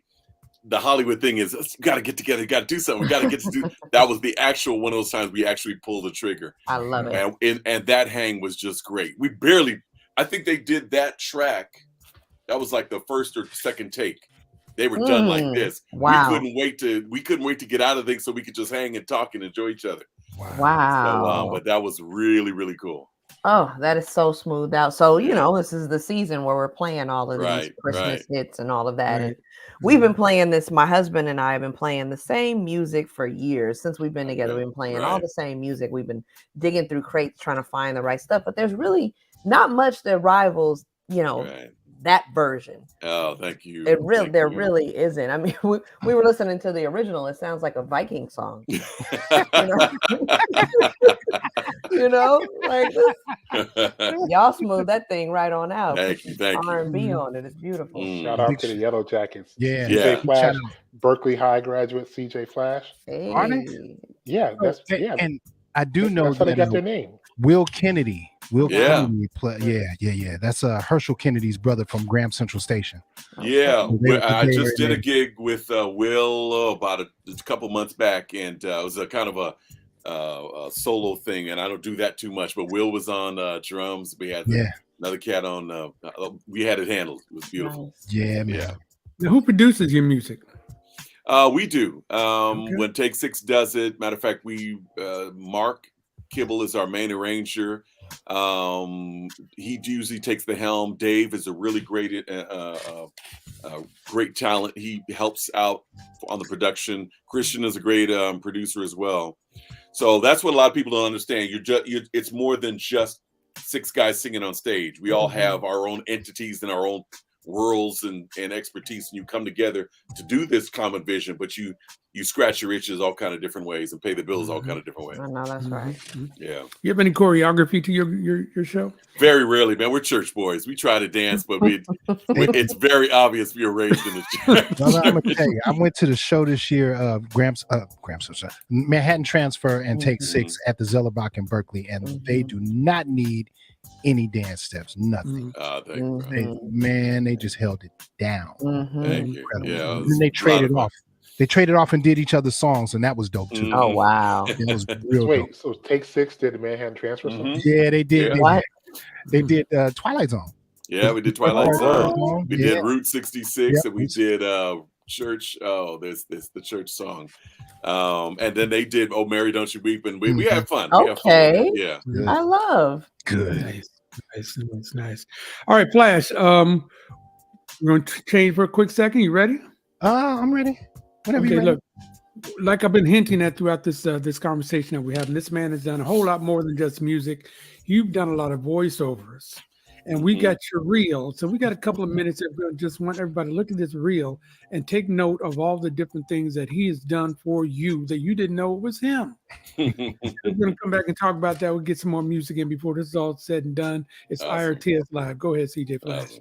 D: Hollywood thing is, you got to get together, you got to do something, we got to get to do. That was the actual one of those times we actually pulled the trigger.
G: I love it,
D: and that hang was just great. I think they did that track. That was like the first or second take. They were done like this.
G: Wow.
D: We couldn't wait to get out of things so we could just hang and talk and enjoy each other.
G: Wow.
D: So, but that was really, really cool.
G: Oh, that is so smoothed out. So, this is the season where we're playing all of these Christmas hits and all of that. And we've been playing this. My husband and I have been playing the same music for years. Since we've been together, we've been playing all the same music. We've been digging through crates trying to find the right stuff. But there's really not much that rivals, that version.
D: Oh, thank you.
G: There really isn't. I mean, we were listening to the original. It sounds like a Viking song. Like y'all smooth that thing right on out.
D: Thank you.
G: R&B on it. It's beautiful.
C: Shout out to the Yellow Jackets.
A: Yeah.
C: CJ Flash, Berkeley High graduate CJ Flash.
G: Hey.
A: Are they?
C: Yeah,
A: and I do know
C: that's how they got their name.
A: Will Kennedy. Kennedy yeah. That's Herschel Kennedy's brother from Graham Central Station.
D: Yeah, I just did a gig with Will about a couple months back, and it was a kind of a solo thing, and I don't do that too much. But Will was on drums. We had another cat on. We had it handled. It was beautiful.
G: Nice.
A: Yeah, man. Yeah.
B: Now, who produces your music?
D: We do. When Take Six does it. Matter of fact, Mark Kibble is our main arranger. He usually takes the helm. Dave is a really great talent. He helps out on the production. Christian is a great producer as well. So that's what a lot of people don't understand. It's more than just six guys singing on stage. We all have our own entities and our own worlds and expertise, and you come together to do this common vision, but you scratch your itches all kind of different ways and pay the bills all kind of different ways.
G: I know that's right.
D: Yeah.
B: You have any choreography to your show?
D: Very rarely, man. We're church boys. We try to dance, but it's very obvious we are raised in the church.
A: I'm gonna tell you, I went to the show this year, Manhattan Transfer and Take Six at the Zellerbach in Berkeley, and they do not need any dance steps, nothing. They just held it down. Incredible.
D: Yeah,
A: and then they traded off. They traded off and did each other's songs, and that was dope too.
G: Oh wow,
A: that was real dope.
C: So Take Six did the Manhattan Transfer song?
A: Yeah, they did.
D: Yeah.
A: They did Twilight Zone.
D: Yeah, we did Twilight Zone. We did Route 66, and we did church. Oh, there's the church song. And then they did "Oh Mary, Don't You Weep," and we had fun.
G: Okay,
D: yeah,
G: I love.
A: Good.
B: Nice. All right, Flash. We're going to change for a quick second. You ready?
A: I'm ready. Whenever
B: okay,
A: you're ready.
B: Look, like I've been hinting at throughout this conversation that we have, this man has done a whole lot more than just music. You've done a lot of voiceovers, and we got your reel. So we got a couple of minutes that we just want everybody to look at this reel and take note of all the different things that he has done for you that you didn't know it was him. We're going to come back and talk about that. We'll get some more music in before this is all said and done. It's IRTS Live. Go ahead, CJ Flash.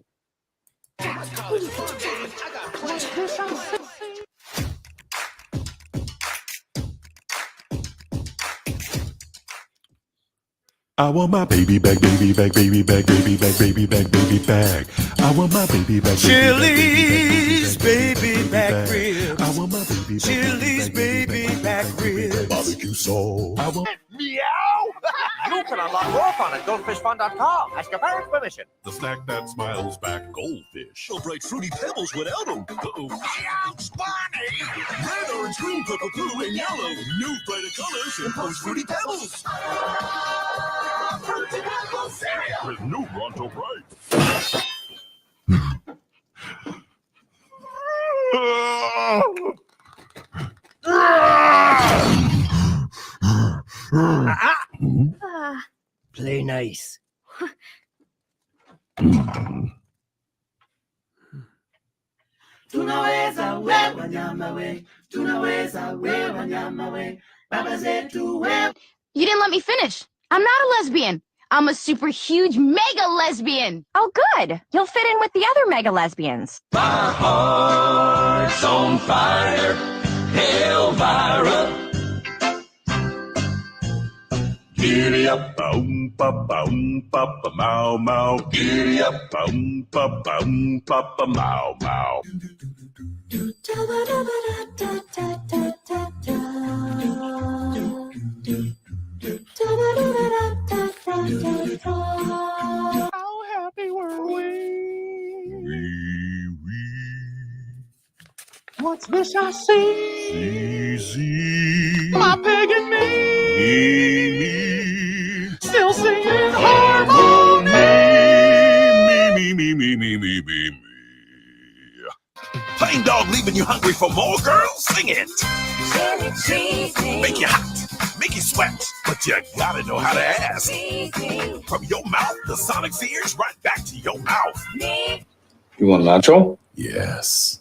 F: I want my baby back, baby back, baby back, baby back, baby back, baby back. I want my baby back.
E: Chili's baby back ribs.
F: I want my baby back.
E: Chili's baby back ribs.
F: Barbecue sauce. I want.
H: Meow! You can unlock more fun at goldfishfun.com. Ask your parents' permission.
F: The snack that smiles back, goldfish.
I: They'll break Fruity Pebbles without them. Uh-oh.
H: Ouch, Bonnie!
I: Red, orange, green, purple, blue, and yellow. New brighter colors in Post Fruity Pebbles.
H: Fruity Pebbles cereal!
F: With new Ronto Bright.
J: Play nice.
I: Tunaweza we wanyama we. Tunaweza we wanyama we. Baba zetu we.
K: You didn't let me finish. I'm not a lesbian. I'm a super huge mega lesbian. Oh, good. You'll fit in with the other mega lesbians.
I: My heart's on fire. Elvira. Giddy up, boom, papa, mow, mow. Giddy up, boom, papa, mow, mow.
A: How happy were we? What's this I see?
I: Easy.
A: My pig and me. Still singing harmony.
I: Me. Plain dog leaving you hungry for more, girls? Sing it. Make you hot, make you sweat, but you gotta know how to ask. From your mouth, the Sonic's ears right back to your mouth.
L: You want nacho?
I: Yes.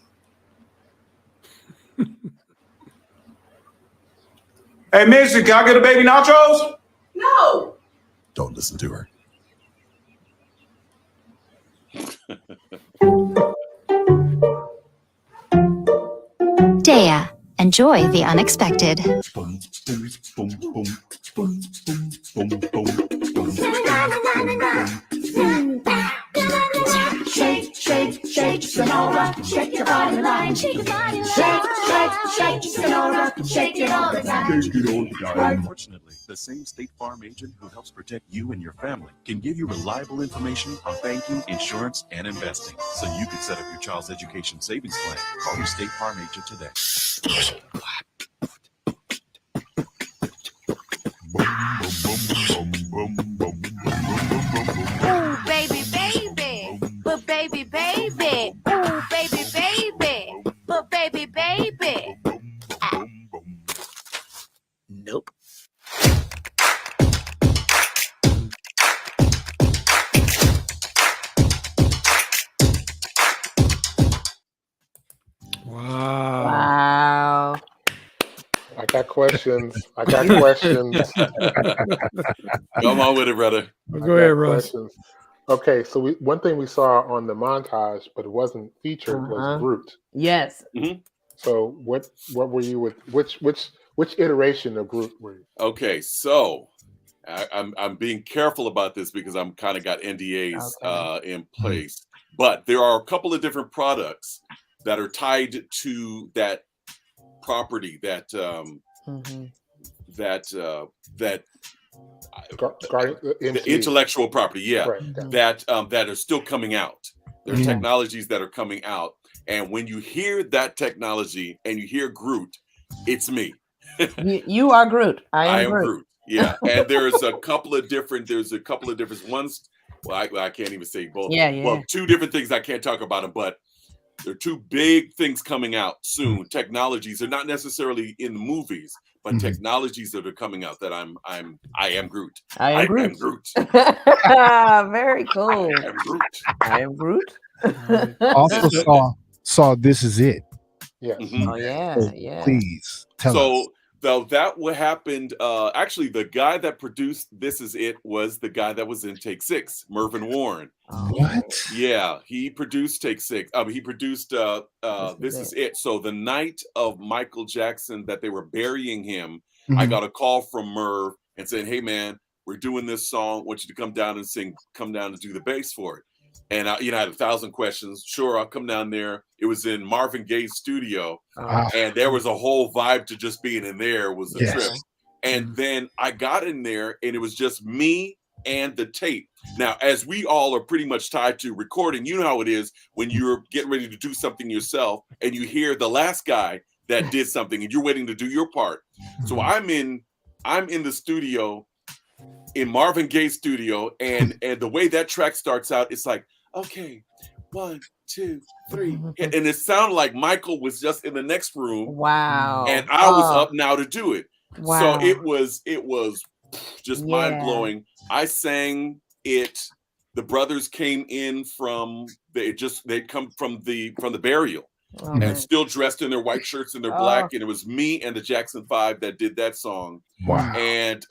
M: Hey, Missy, can I get a baby nachos?
N: No.
I: Don't listen to her.
O: Dea, enjoy the unexpected.
I: Shake, shake, shake, Sonora, shake your body line. Shake, shake, Sonora, shake it all the time.
P: Unfortunately, the same State Farm agent who helps protect you and your family can give you reliable information on banking, insurance, and investing, so you can set up your child's education savings plan. Call your State Farm agent today.
K: Ooh, baby, baby. But baby, baby. Ooh, baby, baby. But baby, baby.
J: Nope.
G: Wow.
C: I got questions. Questions.
D: Come on with it, brother.
B: Go ahead, Russ.
C: Okay, so one thing we saw on the montage, but it wasn't featured, was Groot.
G: Yes.
D: Mm-hmm.
C: So what were you with? Which iteration of Groot were you?
D: Okay, so I'm being careful about this because I'm kind of got NDAs in place, but there are a couple of different products that are tied to that property that the intellectual property, that are still coming out. There are technologies that are coming out, and when you hear that technology and you hear Groot, it's me.
G: You are Groot. I am Groot.
D: Yeah, and there's a couple of different ones. Well, I can't even say both.
G: Yeah.
D: Well, two different things I can't talk about them, but there are two big things coming out soon. Technologies are not necessarily in the movies, but technologies that are coming out that I am Groot.
G: I am Groot. Very cool. I am Groot.
A: Also saw This Is It.
C: Yeah.
G: Oh yeah.
A: Please tell us.
D: Though that what happened, actually the guy that produced This Is It was the guy that was in Take 6, Mervyn Warren.
A: What?
D: Yeah, he produced Take 6. He produced This Is It. So the night of Michael Jackson that they were burying him, I got a call from Merv and saying, "Hey man, we're doing this song. I want you to come down and sing, come down and do the bass for it." And I had 1,000 questions. Sure, I'll come down there. It was in Marvin Gaye's studio, and there was a whole vibe to just being in there. Was a trip. And then I got in there, and it was just me and the tape. Now, as we all are pretty much tied to recording, you know how it is when you're getting ready to do something yourself, and you hear the last guy that did something, and you're waiting to do your part. So I'm in the studio, in Marvin Gaye's studio, and the way that track starts out, it's like, okay, 1, 2, 3, and it sounded like Michael was just in the next room.
G: Wow.
D: And I was up now to do it.
G: Wow.
D: So it was just mind blowing. I sang it. The brothers came in from they'd come from the burial. And still dressed in their white shirts and their black, and it was me and the Jackson 5 that did that song.
A: Wow.
D: And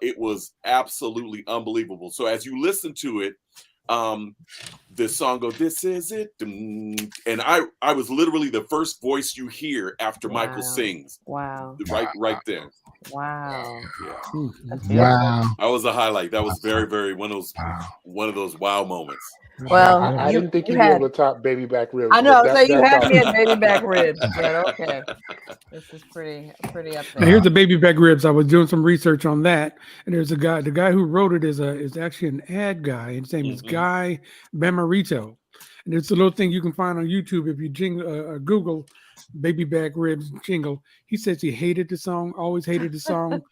D: it was absolutely unbelievable. So as you listen to it, the song goes, "This is it," and I was literally the first voice you hear after Michael sings.
G: Wow.
D: Right there.
G: Wow.
D: Yeah.
A: Wow.
D: That was a highlight. That was very, very one of those wow moments.
G: Well,
C: I didn't think you'd be able to top baby back ribs.
G: I know,
C: but
G: so you had
C: that's
G: me at baby back ribs, but okay. This is pretty up there.
B: Now here's the baby back ribs. I was doing some research on that, and there's a guy. The guy who wrote it is actually an ad guy. His name is Guy Bamarito, and it's a little thing you can find on YouTube if you Google baby back ribs jingle. He says he hated the song, always hated the song.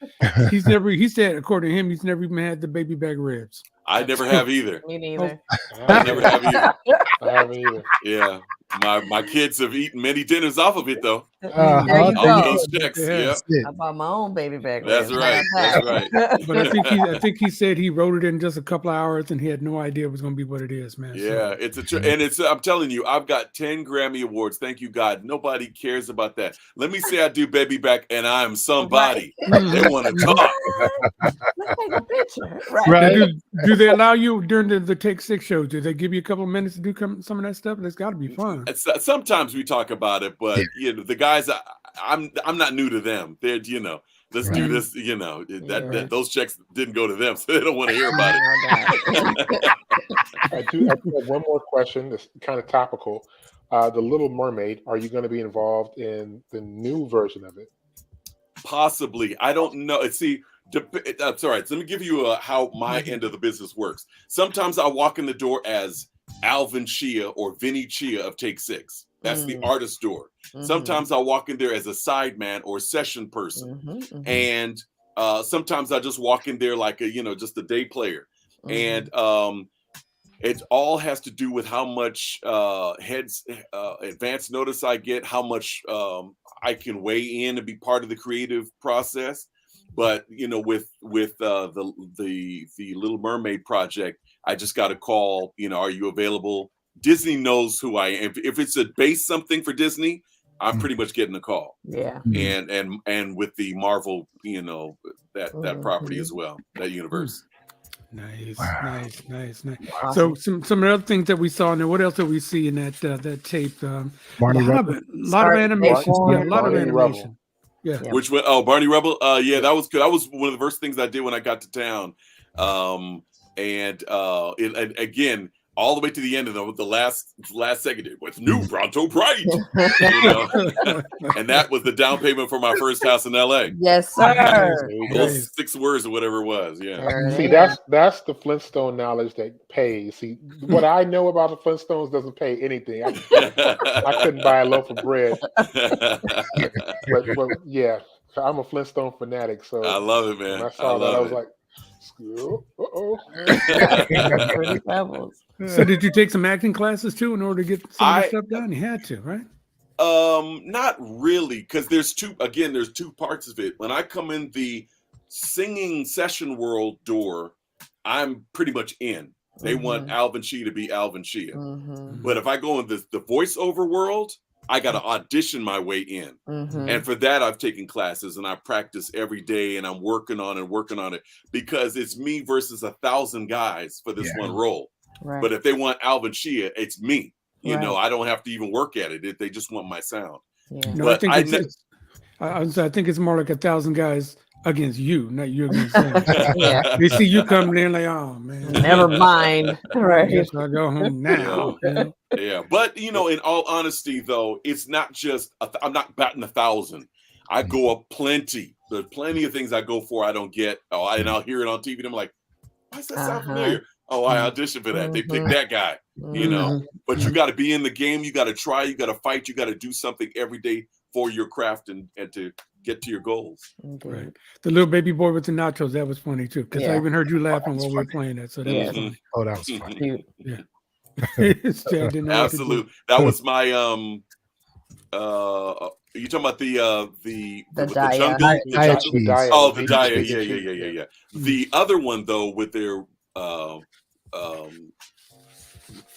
B: He said, according to him, he's never even had the baby back ribs.
D: I never have either.
G: Me neither.
D: I never have either.
C: I haven't either.
D: Yeah. My kids have eaten many dinners off of it though.
G: There you
D: All
G: go.
D: of those checks.
B: Yeah.
D: Yep.
G: I bought my own baby back
D: That's
G: ribs.
D: right. That's right.
B: But I think he said he wrote it in just a couple of hours, and he had no idea it was going to be what it is, man.
D: Yeah,
B: So,
D: I'm telling you, I've got 10 Grammy Awards. Thank you, God. Nobody cares about that. Let me say I do baby back and I'm somebody. They want to talk.
G: Let's take a picture.
B: Right. Do they allow you during the Take 6 shows? Do they give you a couple of minutes to do some of that stuff? That's got to be fun.
D: Sometimes we talk about it, but the guys, I'm not new to them. They're let's do this. That those checks didn't go to them, so they don't want to hear about it.
C: I do have one more question that's kind of topical. The Little Mermaid, are you going to be involved in the new version of it?
D: Possibly. I don't know. See, that's all right. So let me give you how my end of the business works. Sometimes I walk in the door as ALVIN CHEA or Vinny Chia of Take 6. That's the artist door. Sometimes I walk in there as a sideman or session person. And sometimes I just walk in there like just a day player. And it all has to do with how much advance notice I get, how much I can weigh in and be part of the creative process. But with the Little Mermaid project, I just got a call. Are you available? Disney knows who I am. If it's based something for Disney, I'm pretty much getting a call.
G: Yeah.
D: And with the Marvel, that property as well, that universe.
B: Nice,
A: Wow.
B: nice.
G: Wow.
B: So some of the other things that we saw in there. What else did we see in that tape?
A: Barney
B: a lot of animation. Yeah, a lot of animation. Yeah.
D: Which one? Oh, Barney Rubble. Yeah, that was good. That was one of the first things I did when I got to town. And again, all the way to the end of the last second, it was new Pronto Bright. And that was the down payment for my first house in LA.
G: Yes, sir.
D: Those 6 words or whatever it was. Yeah.
C: See, that's the Flintstone knowledge that pays. See, what I know about the Flintstones doesn't pay anything. I couldn't buy a loaf of bread. but yeah, I'm a Flintstone fanatic. So
D: I love it, man.
C: When I saw that, I was like,
G: Pretty pebbles.
B: So did you take some acting classes too in order to get some of this stuff done? You had to, right?
D: Not really, because there's two parts of it. When I come in the singing session world door, I'm pretty much in. They want ALVIN CHEA to be ALVIN CHEA. But if I go in the voiceover world, I got to audition my way in. And for that, I've taken classes and I practice every day and I'm working on it because it's me versus 1,000 guys for this one role.
G: Right.
D: But if they want ALVIN CHEA, it's me. I don't have to even work at it. They just want my sound.
G: Yeah.
B: No, but I think it's more like 1,000 guys against you, not you against them.
G: Yeah.
B: They see you coming in like, oh man,
G: never mind. Right.
B: Guess I'll go home now.
D: Yeah. But in all honesty, though, it's not just I'm not batting 1,000. I go up plenty. There's plenty of things I go for I don't get. And I'll hear it on TV. And I'm like, why does that sound familiar? Oh, I auditioned for that. They picked that guy. But you got to be in the game. You got to try. You got to fight. You got to do something every day for your craft and to get to your goals.
B: Right. The little baby boy with the nachos, that was funny too, because I even heard you laughing while we were playing that. So that was funny.
A: Oh, that was funny.
B: Yeah.
D: Absolutely. That was my Are you talking about the
G: Daya.
D: jungle?
C: The Daya.
D: Oh, the
C: vegan
D: Daya.
C: chicken
D: Yeah.
C: cheese.
D: The other one though, with their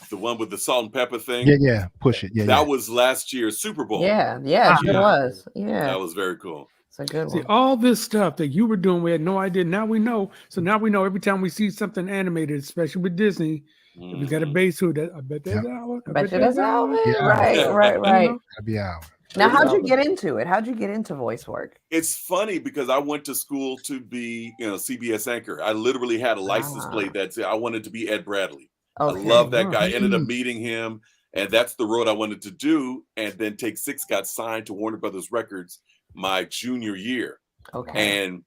D: the one with the salt and pepper thing.
A: Yeah. Push it. Yeah.
D: That was last year's Super Bowl.
G: Yeah, it was. Yeah.
D: That was very cool.
G: It's a good
B: See,
G: one.
B: all this stuff that you were doing, we had no idea. Now we know. So now we know every time we see something animated, especially with Disney, if we got a base hood, I bet there's Alvin.
G: I bet there's Alvin.
A: Yeah.
G: Right.
A: That'd be out.
G: Now, how'd you get into it? How'd you get into voice work?
D: It's funny because I went to school to be, CBS anchor. I literally had a license plate that said I wanted to be Ed Bradley.
G: Okay.
D: I love that guy. I ended up meeting him, and that's the road I wanted to do. And then Take Six got signed to Warner Brothers Records my junior year.
G: Okay.
D: And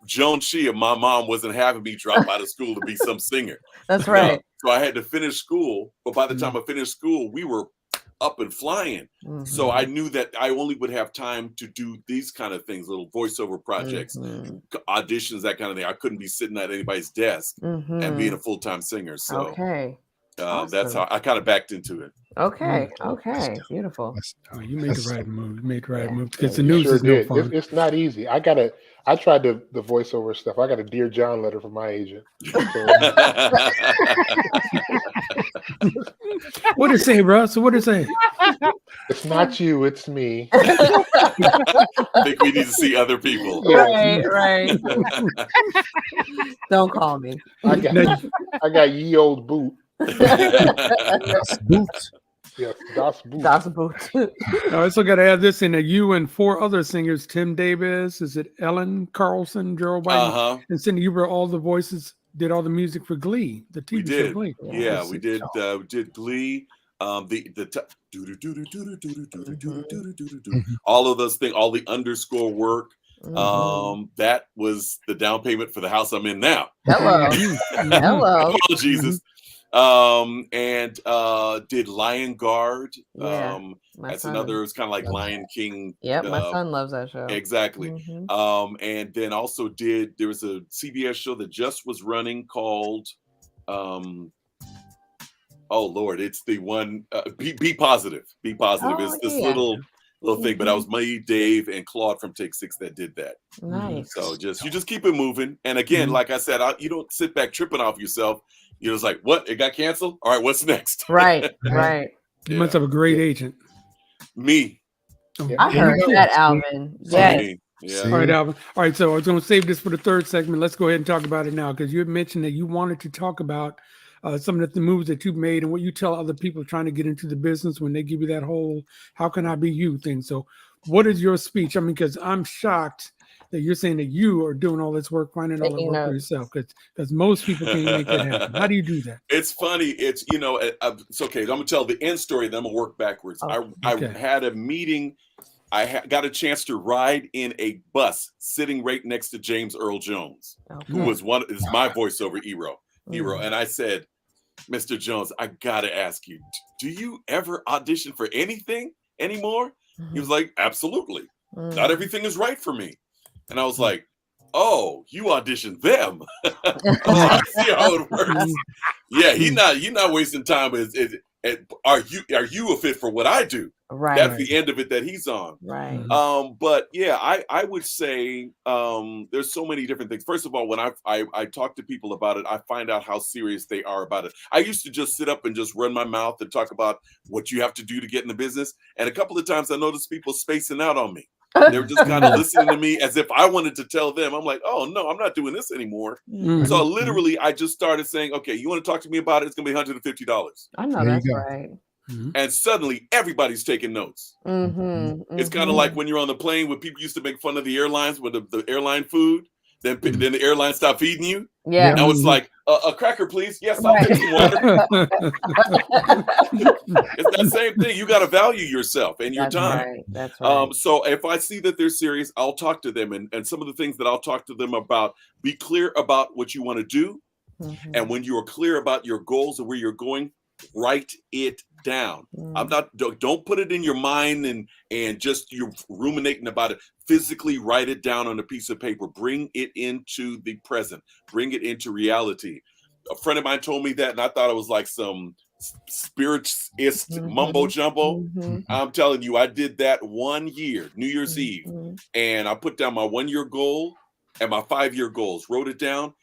D: Joan Chia, my mom, wasn't having me drop out of school to be some singer.
G: That's right.
D: So I had to finish school. But by the time I finished school, we were up and flying. So I knew that I only would have time to do these kind of things, little voiceover projects, auditions, that kind of thing. I couldn't be sitting at anybody's desk and being a full-time singer. So that's how I kind of backed into it.
G: Okay. Beautiful.
B: Oh, you made the right move. You made the right move because the news
C: Sure
B: is no
C: did.
B: fun.
C: It's not easy. I tried the voiceover stuff. I got a Dear John letter from my agent. So,
B: What did it say, bro? So what did it say?
C: it's not you, it's me.
D: I think we need to see other people.
G: Right. Don't call me.
C: I got ye old boot.
A: Boots.
C: Yes, Das Boot.
G: Das Boot.
B: I also got to add this in that you and 4 other singers, Tim Davis, is it Ellen Carlson, Gerald White, and Cindy, you were all the voices, did all the music for Glee, the TV show Glee.
D: Yeah, we did. Did Glee. All of those things, all the underscore work. That was the down payment for the house I'm in now.
G: Hello.
D: Oh, Jesus. And did Lion Guard. That's another, it's kind of like Lion King.
G: Yep, my son loves that show.
D: Exactly. And then also there was a CBS show that just was running called oh Lord, it's the one Be Positive. Be Positive is this little thing, but that was me, Dave, and Claude from Take Six that did that.
G: Nice.
D: So you just keep it moving. And again, like I said, you don't sit back tripping off yourself. You're just like, what? It got canceled? All right, what's next?
G: Right.
B: You must have a great agent.
D: Me.
G: I heard that, Alvin. Yes.
D: Yeah.
B: All right, Alvin. All right, so I was going to save this for the third segment. Let's go ahead and talk about it now because you had mentioned that you wanted to talk about some of the moves that you've made and what you tell other people trying to get into the business when they give you that whole "how can I be you" thing. So, what is your speech? I mean, because I'm shocked that you're saying that you are doing all this work, finding all the work for yourself, because most people can't make that happen. How do you do that?
D: It's funny. It's it's okay. I'm gonna tell the end story, then I'm gonna work backwards. I had a meeting. I got a chance to ride in a bus sitting right next to James Earl Jones, who is my voiceover hero. And I said, Mr. Jones, I gotta ask you, do you ever audition for anything anymore? He was like, absolutely. Not everything is right for me. And I was like, oh, you auditioned them. I see how it works. Yeah, you're not wasting time. Are you a fit for what I do?
G: Right.
D: That's the end of it that he's on.
G: Right.
D: But yeah, I would say there's so many different things. First of all, when I talk to people about it, I find out how serious they are about it. I used to just sit up and just run my mouth and talk about what you have to do to get in the business. And a couple of times I noticed people spacing out on me. They were just kind of listening to me as if I wanted to tell them. I'm like, oh no, I'm not doing this anymore. So literally I just started saying, okay, you want to talk to me about it? It's gonna be $150.
G: I know that's right.
D: And suddenly everybody's taking notes. It's kind of like when you're on the plane when people used to make fun of the airlines with the airline food. Then the airline stopped feeding you.
G: Yeah.
D: Now it's like a cracker, please. Yes, I'll take some water. It's that same thing. You got to value yourself and your time.
G: Right. That's right.
D: So if I see that they're serious, I'll talk to them. And some of the things that I'll talk to them about, be clear about what you want to do. And when you are clear about your goals and where you're going, write it down. Don't put it in your mind and just you're ruminating about it. Physically write it down on a piece of paper. Bring it into the present. Bring it into reality. A friend of mine told me that, and I thought it was like some spiritist mumbo jumbo. I'm telling you, I did that 1 year, New Year's Eve, and I put down my 1 year goal and my 5 year goals, wrote it down.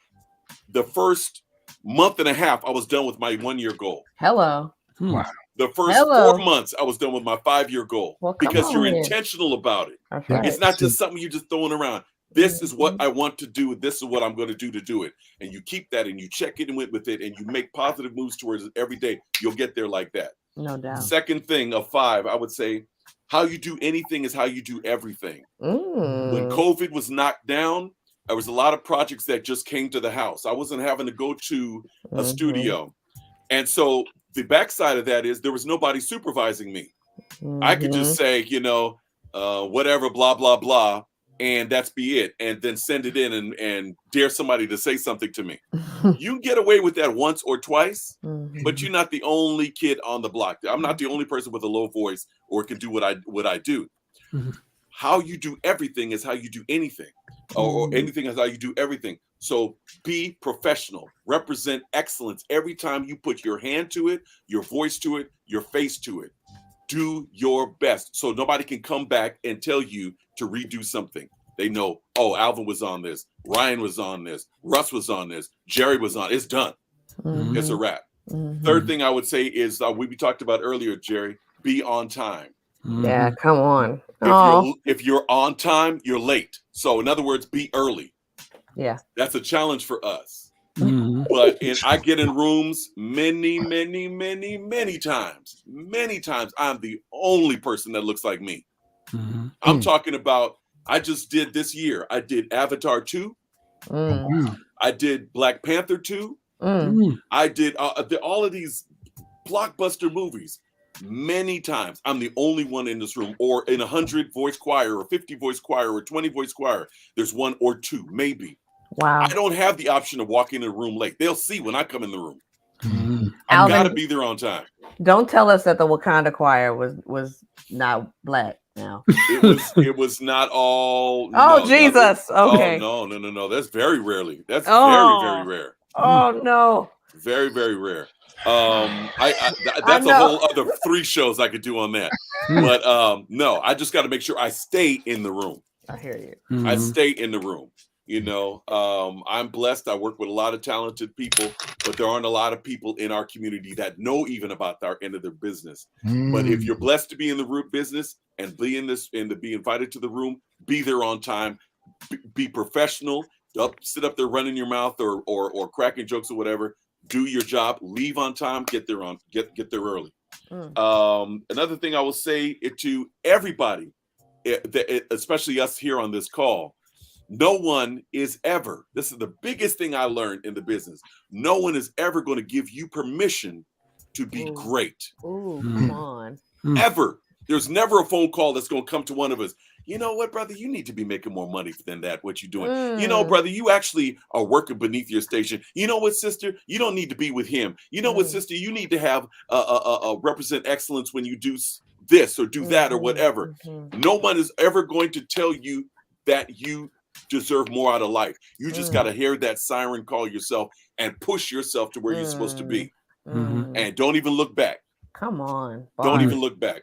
D: The first month and a half, I was done with my 1 year goal.
G: Hello.
A: Wow.
D: The first 4 months, I was done with my 5 year goal, because you're
G: here.
D: intentional about it.
G: Right.
D: It's not just something you're just throwing around. This is what I want to do. This is what I'm going to do it. And you keep that and you check in with it and you make positive moves towards it every day. You'll get there like that.
G: No doubt.
D: Second thing of 5, I would say, how you do anything is how you do everything. When COVID was knocked down, there was a lot of projects that just came to the house. I wasn't having to go to a studio. And so the backside of that is there was nobody supervising me. I could just say, whatever, blah, blah, blah. And that's be it. And then send it in and dare somebody to say something to me. You can get away with that once or twice, but you're not the only kid on the block. I'm not the only person with a low voice or can do what I do. How you do everything is how you do anything, or anything is how you do everything. So be professional, represent excellence every time you put your hand to it, your voice to it, your face to it. Do your best so nobody can come back and tell you to redo something. They know, oh, Alvin was on this, Ryan was on this, Russ was on this, Jerry was on. It's done. It's a wrap. Third thing I would say is we talked about earlier, Jerry, be on time.
G: Yeah, come on.
D: If you're on time, you're late. So in other words, be early.
G: Yeah.
D: That's a challenge for us. But I get in rooms many times. Many times I'm the only person that looks like me. I'm talking about, I just did this year. I did Avatar 2. I did Black Panther 2. I did all of these blockbuster movies many times. I'm the only one in this room, or in 100 voice choir or 50 voice choir or 20 voice choir. There's 1 or 2, maybe.
G: Wow.
D: I don't have the option of walking in a room late. They'll see when I come in the room.
G: Alvin,
D: I've got to be there on time.
G: Don't tell us that the Wakanda choir was not black now.
D: It was not all.
G: Oh, no, Jesus. Okay.
D: Oh, no. That's very rarely. That's very rare.
G: Oh no.
D: Very, very rare. That's a whole other 3 shows I could do on that. But no, I just got to make sure I stay in the room.
G: I hear you.
D: I stay in the room. I'm blessed. I work with a lot of talented people, but there aren't a lot of people in our community that know even about our end of their business. But if you're blessed to be in the root business and be in this and to be invited to the room, be there on time, be professional. Don't sit up there running your mouth or cracking jokes or whatever. Do your job, leave on time, get there early. Another thing I will say to everybody, especially us here on this call, no one is ever, this is the biggest thing I learned in the business, no one is ever going to give you permission to be great.
G: Come on.
D: Ever. There's never a phone call that's going to come to one of us. You know what, brother? You need to be making more money than that, what you're doing. You know, brother, you actually are working beneath your station. You know what, sister? You don't need to be with him. You know what, sister? You need to have represent excellence when you do this or do that or whatever. No one is ever going to tell you that you deserve more out of life. You just got to hear that siren call yourself and push yourself to where you're supposed to be. And don't even look back.
G: Come on.
D: Don't even look back.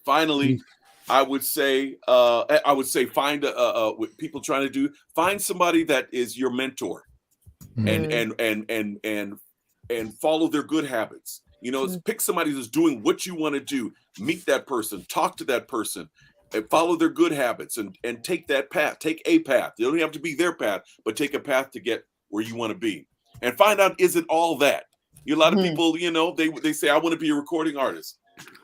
D: Finally, I would say find what people trying to do, find somebody that is your mentor and follow their good habits. Pick somebody that's doing what you want to do. Meet that person, talk to that person, and follow their good habits and take that path. Take a path. You don't have to be their path, but take a path to get where you want to be. And find out, is it all that? A lot of people, they say, I want to be a recording artist.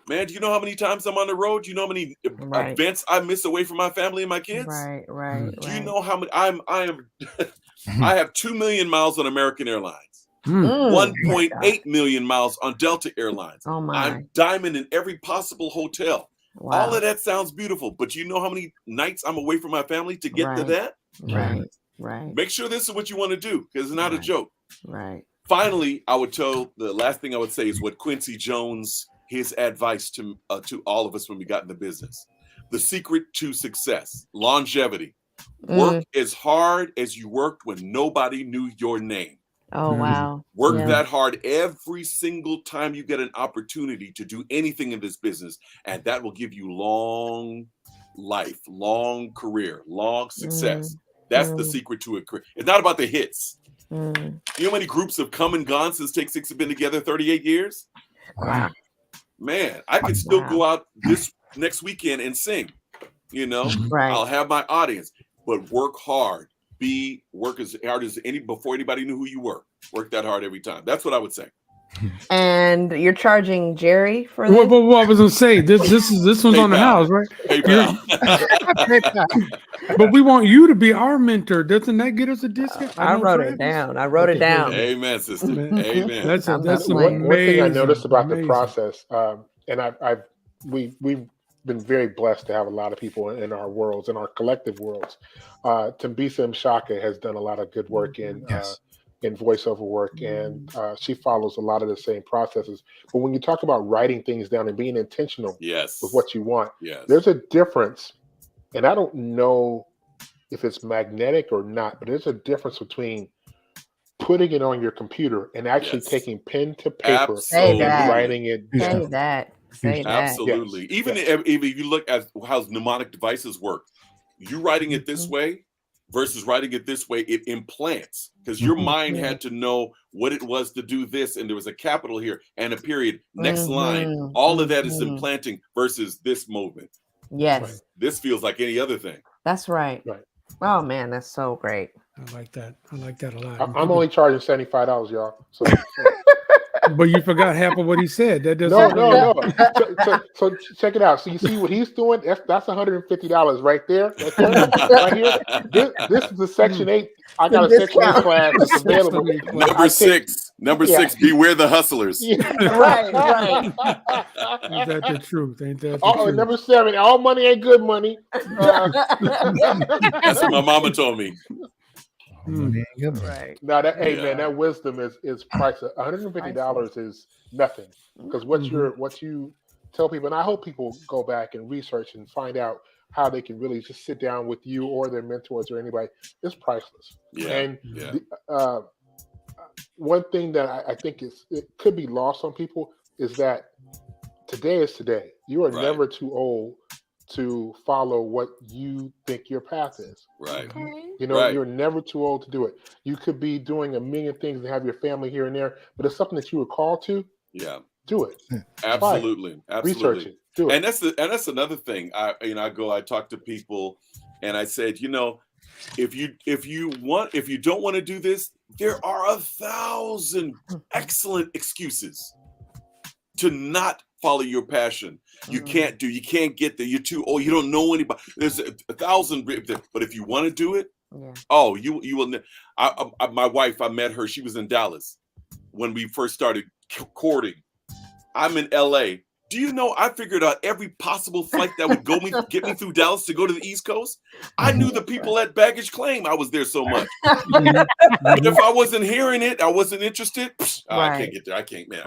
D: Man, do you know how many times I'm on the road? Do you know how many events I miss away from my family and my kids?
G: Right.
D: Do you know how many I have 2 million miles on American Airlines, 1.8 million miles on Delta Airlines.
G: Oh my.
D: I'm diamond in every possible hotel.
G: Wow.
D: All of that sounds beautiful, but you know how many nights I'm away from my family to get to that?
G: Right.
D: Make sure this is what you want to do, because it's not a joke.
G: Right.
D: Finally, the last thing I would say is what Quincy Jones, his advice to all of us when we got in the business. The secret to success, longevity. Work as hard as you worked when nobody knew your name.
G: Oh, wow.
D: Work
G: Yeah.
D: that hard every single time you get an opportunity to do anything in this business, and that will give you long life, long career, long success. That's the secret to it. It's not about the hits. You know how many groups have come and gone since Take Six have been together 38 years?
G: Wow.
D: Man, I could still go out this next weekend and sing. You know,
G: Right.
D: I'll have my audience, but work hard. Work as hard as before anybody knew who you were. Work that hard every time. That's what I would say.
G: And you're charging Jerry for
B: What,
G: this?
B: what I was gonna say, this one's on the house, right?
D: PayPal.
B: But we want you to be our mentor. Doesn't that get us a discount?
G: I wrote it down.
D: Amen, sister. Amen.
B: That's
C: one thing I noticed about the process, and we've been very blessed to have a lot of people in our worlds, in our collective worlds. Tambisa Mshaka has done a lot of good work in voiceover work, and she follows a lot of the same processes. But when you talk about writing things down and being intentional with what you want, there's a difference. And I don't know if it's magnetic or not, but there's a difference between putting it on your computer and actually taking pen to paper and writing it down.
G: Say that.
D: Absolutely. Even if you look at how mnemonic devices work, you writing it this way versus writing it this way, it implants, because your mind had to know what it was to do this, and there was a capital here and a period, next line. All of that is implanting versus this movement.
G: Yes.
D: Right. This feels like any other thing.
G: That's right. Oh man, that's so great.
B: I like that. I like that a lot.
C: I'm only charging $75, y'all. So
B: but you forgot half of what he said. That doesn't
C: no. So check it out. So you see what he's doing? That's $150 right there. Right here. This is the Section 8. I got a Section 8 class that's available.
D: Number six, beware the hustlers.
G: Right.
B: Ain't that the truth? Ain't that the truth?
C: Number 7, all money ain't good money.
D: That's what my mama told me.
G: Right.
C: Now man, that wisdom is priceless. $150 is nothing, because what you tell people, and I hope people go back and research and find out how they can really just sit down with you or their mentors or anybody. It's priceless. One thing that I think it could be lost on people is that today is today. You are never too old to follow what you think your path is.
D: Right.
C: You know, you're never too old to do it. You could be doing a million things and have your family here and there, but it's something that you were called to.
D: Yeah.
C: Do it.
D: Absolutely.
C: Research it. Do it.
D: And that's another thing. I talk to people and I said, if you don't want to do this, there are 1,000 excellent excuses to not follow your passion. You can't get there. You're too old. You don't know anybody. There's 1,000, but if you want to do it, you will. My wife, I met her. She was in Dallas when we first started courting. I'm in LA. Do you know I figured out every possible flight that would get me through Dallas to go to the East Coast? I knew the people at Baggage Claim. I was there so much. But if I wasn't hearing it, I wasn't interested. I can't get there. I can't, man.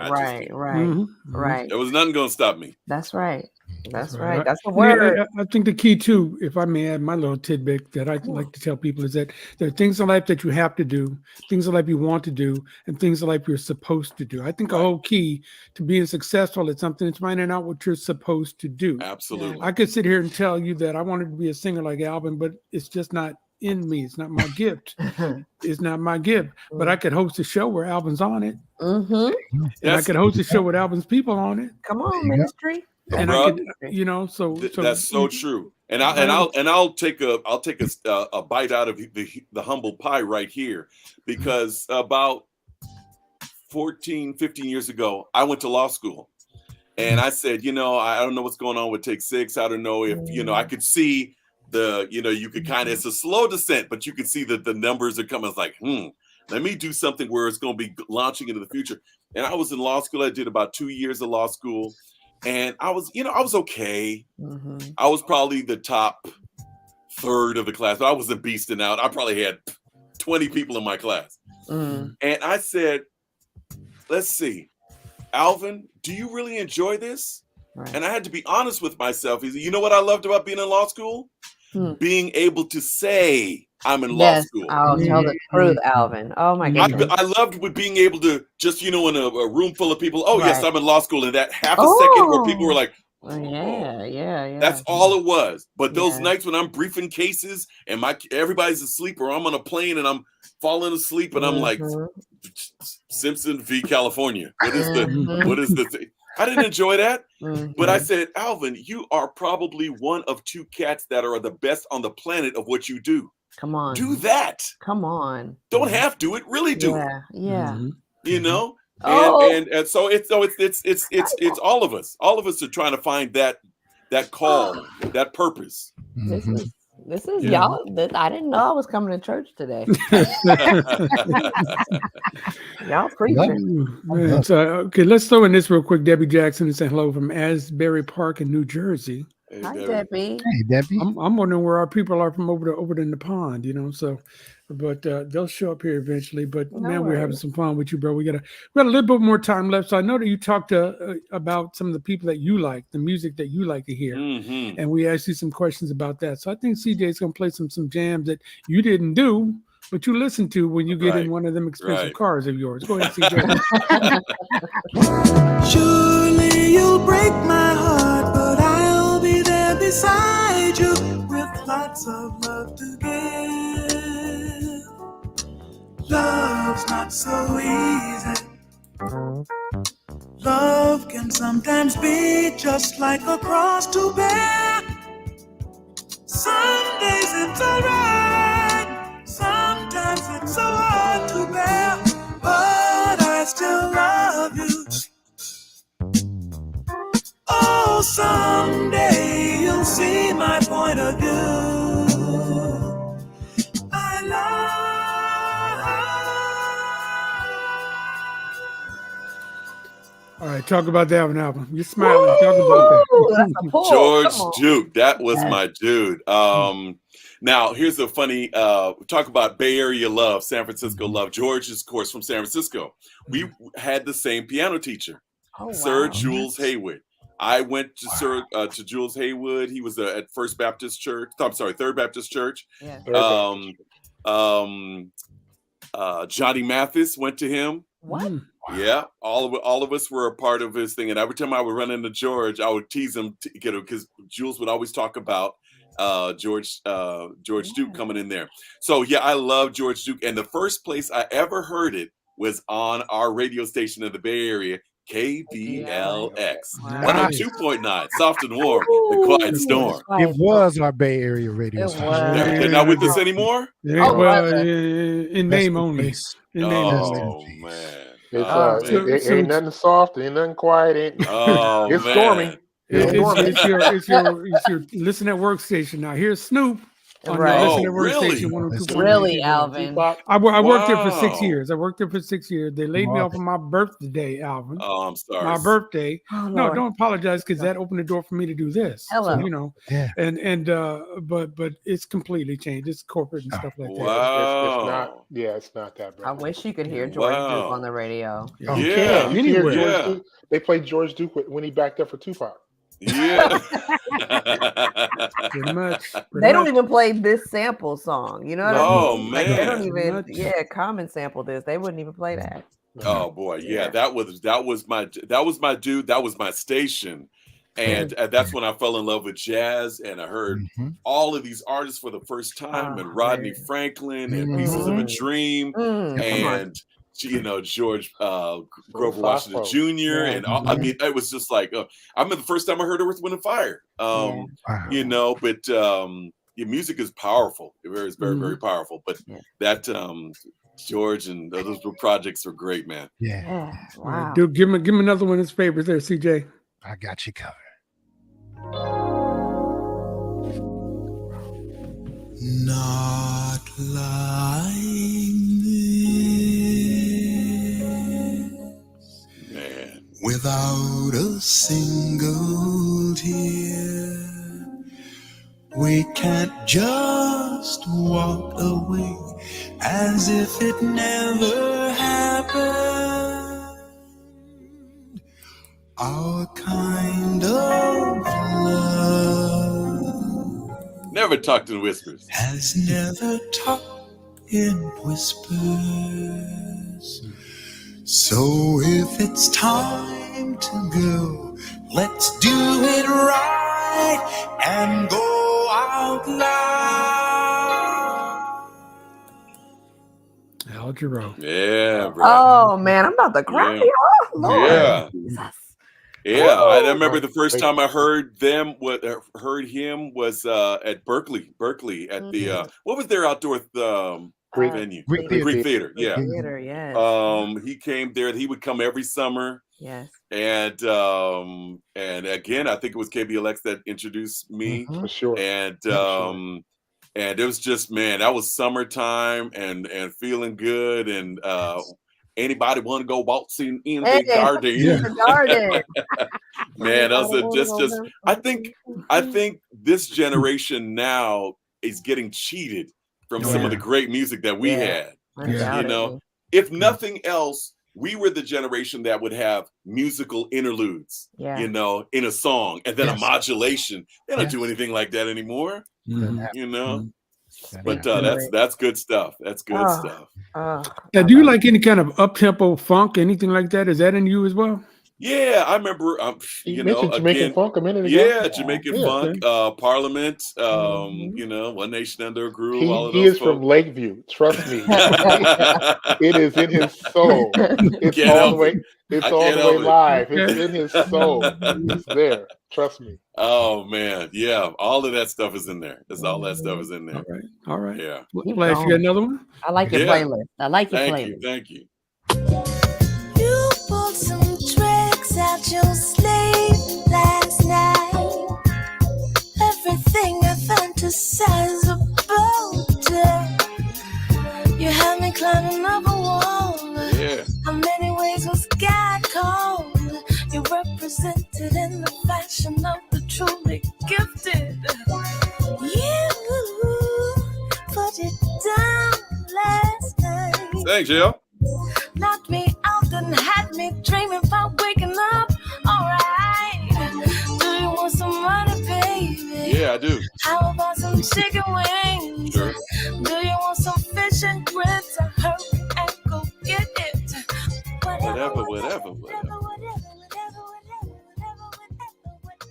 G: Right.
D: There was nothing going to stop me.
G: That's right. That's right. That's the word.
B: I think the key too, if I may add my little tidbit that I like to tell people, is that there are things in life that you have to do, things in life you want to do, and things in life you're supposed to do. I think a whole key to being successful at something is finding out what you're supposed to do.
D: Absolutely.
B: I could sit here and tell you that I wanted to be a singer like Alvin, but it's just not in me. It's not my gift. It's not my gift. But I could host a show where Alvin's on it. And I could host a show with Alvin's people on it.
G: Come on, ministry.
B: And I could, so
D: that's so true. And I'll take a bite out of the humble pie right here, because about 14, 15 years ago, I went to law school, and I said, I don't know what's going on with Take Six. I don't know if, I could see you could kind of, it's a slow descent, but you could see that the numbers are coming. It's like, let me do something where it's going to be launching into the future. And I was in law school. I did about 2 years of law school. And I was okay. I was probably the top third of the class, but I wasn't beasting out. I probably had 20 people in my class. And I said, let's see, Alvin, do you really enjoy this? And I had to be honest with myself. You know what I loved about being in law school? being able to say I'm in law school.
G: I'll tell the truth, Alvin. Oh my goodness.
D: I loved with being able to just, in a room full of people, yes,
G: Right.
D: I'm in law school, and that half a second where people were like,
G: yeah.
D: That's all it was. But those nights when I'm briefing cases and everybody's asleep, or I'm on a plane and I'm falling asleep and I'm like, Simpson v. California. What is the thing? I didn't enjoy that. But I said, Alvin, you are probably one of two cats that are the best on the planet of what you do.
G: Come on.
D: Do that.
G: Come on.
D: Don't have to. It really do.
G: Yeah.
D: And so it's all of us. All of us are trying to find that call, that purpose.
G: This is y'all. I didn't know I was coming to church today. Y'all preaching.
B: So, okay, let's throw in this real quick. Debbie Jackson is saying hello from Asbury Park in New Jersey.
D: Hey,
G: Hi, Debbie.
A: Hey, Debbie.
B: I'm wondering where our people are from over in the pond, So, but they'll show up here eventually. But man, we're having some fun with you, bro. We got a little bit more time left. So I know that you talked about some of the people that you like, the music that you like to hear, and we asked you some questions about that. So I think CJ is gonna play some jams that you didn't do, but you listen to when you get in one of them expensive cars of yours. Go ahead, CJ.
F: Surely you'll break my heart, but I'll be there beside you with lots of love to give. Love's not so easy. Love can sometimes be just like a cross to bear. Some days it's alright, sometimes it's so hard to bear, but I still love you. Oh, someday you'll see my point of view. I love.
B: All right, talk about that one, Alvin. You're smiling. Talk about that.
D: George Duke, that was my dude. Now, here's a funny talk about Bay Area love, San Francisco love. George is, of course, from San Francisco. We had the same piano teacher, Sir Jules Haywood. I went to Jules Haywood. He was at Third Baptist Church.
G: Yeah.
D: Johnny Mathis went to him.
G: What?
D: Yeah, all of us were a part of his thing. And every time I would run into George, I would tease him, because Jules would always talk about George Duke coming in there. So yeah, I love George Duke. And the first place I ever heard it was on our radio station in the Bay Area, KBLX 102.9, soft and warm, the quiet storm.
A: It was our Bay Area radio station.
D: They're not with us anymore?
B: In name only.
D: Man.
C: It ain't nothing soft, ain't nothing quiet, it's stormy.
B: It's your listen at workstation. Now here's Snoop on your listen at workstation. 102.9.
G: Really, Alvin?
B: I worked there for 6 years. They laid me off on my birthday, Alvin.
D: Oh, I'm sorry.
B: My birthday.
G: Oh,
B: no,
G: Lord.
B: don't apologize, because that opened the door for me to do this.
G: Hello.
B: So, but it's completely changed. It's corporate and stuff like that.
D: Wow.
C: It's not that, bro.
G: I wish you could hear George Duke on the radio.
C: They played George Duke when he backed up for Tupac.
D: Yeah.
B: Pretty much.
G: They don't even play this sample song. You know what I mean?
D: Man.
G: They don't even. Common sample this. They wouldn't even play that.
D: Oh boy, that was my dude. That was my station, and that's when I fell in love with jazz, and I heard all of these artists for the first time, and Rodney Franklin, and Pieces of a Dream, and George Grover Washington Jr. And I mean, it was just like I remember the first time I heard Earth, Wind and Fire. But your music is powerful. It is very, very powerful. But that George and those projects are great, man.
A: Yeah.
G: Wow.
B: Dude, give him another one of his favorites there, CJ.
A: I got you covered.
F: Not lying
D: Man.
F: Without a single tear, we can't just walk away as if it never happened. Our kind of love
D: Never talked in whispers.
F: Has never talked in whispers. So if it's time to go, let's do it right and go out loud.
B: Al Jarreau.
D: Yeah, bro.
G: Oh man, I'm about to cry.
D: Yeah.
G: Oh Lord.
D: Yeah.
G: Jesus.
D: Yeah, I
G: Oh.
D: remember the first time I heard him. Heard him was at Berkeley at the what was their outdoor venue?
A: Greek
D: Greek Theater. Yeah.
G: Theater, yes.
D: He came there. He would come every summer.
G: Yes.
D: And again, I think it was KBLX that introduced me.
C: For sure.
D: And it was just, man, that was summertime and feeling good. And anybody want to go waltzing in the garden?
G: The garden.
D: Man, that was just I think this generation now is getting cheated from some of the great music that we had. You know, if nothing else, we were the generation that would have musical interludes, you know, in a song, and then a modulation. They don't do anything like that anymore, you know. But that's good stuff. That's good stuff.
B: Now, do you like any kind of up-tempo funk, anything like that? Is that in you as well?
D: Yeah, I remember. You know,
C: Jamaican funk a minute ago.
D: Yeah, Jamaican funk, Parliament. You know, One Nation Under a Groove.
C: He is from Lakeview. Trust me, it is in his soul. It's all the way. It's all the way live. It's in his soul. It's there. Trust me.
D: Oh man, yeah. All of that stuff is in there. All that stuff is in there.
B: All right.
D: Yeah.
B: Flash, you got another one?
G: I like your playlist. I like your playlist.
D: Thank you.
I: You pulled some tricks out your sleeve last night. Everything I fantasize about. You had me climbing up a wall.
D: Yeah.
I: How many ways was God called? You represented in the fashion of the truly gifted. You put it down last night.
D: Thanks, Jill.
I: Knocked me out and had me dreaming about waking up. Alright. Do you want some money, baby?
D: Yeah, I do.
I: How about some chicken wings?
D: Sure.
I: Do you want some fish and grits? Hurry and go get it.
D: Whatever.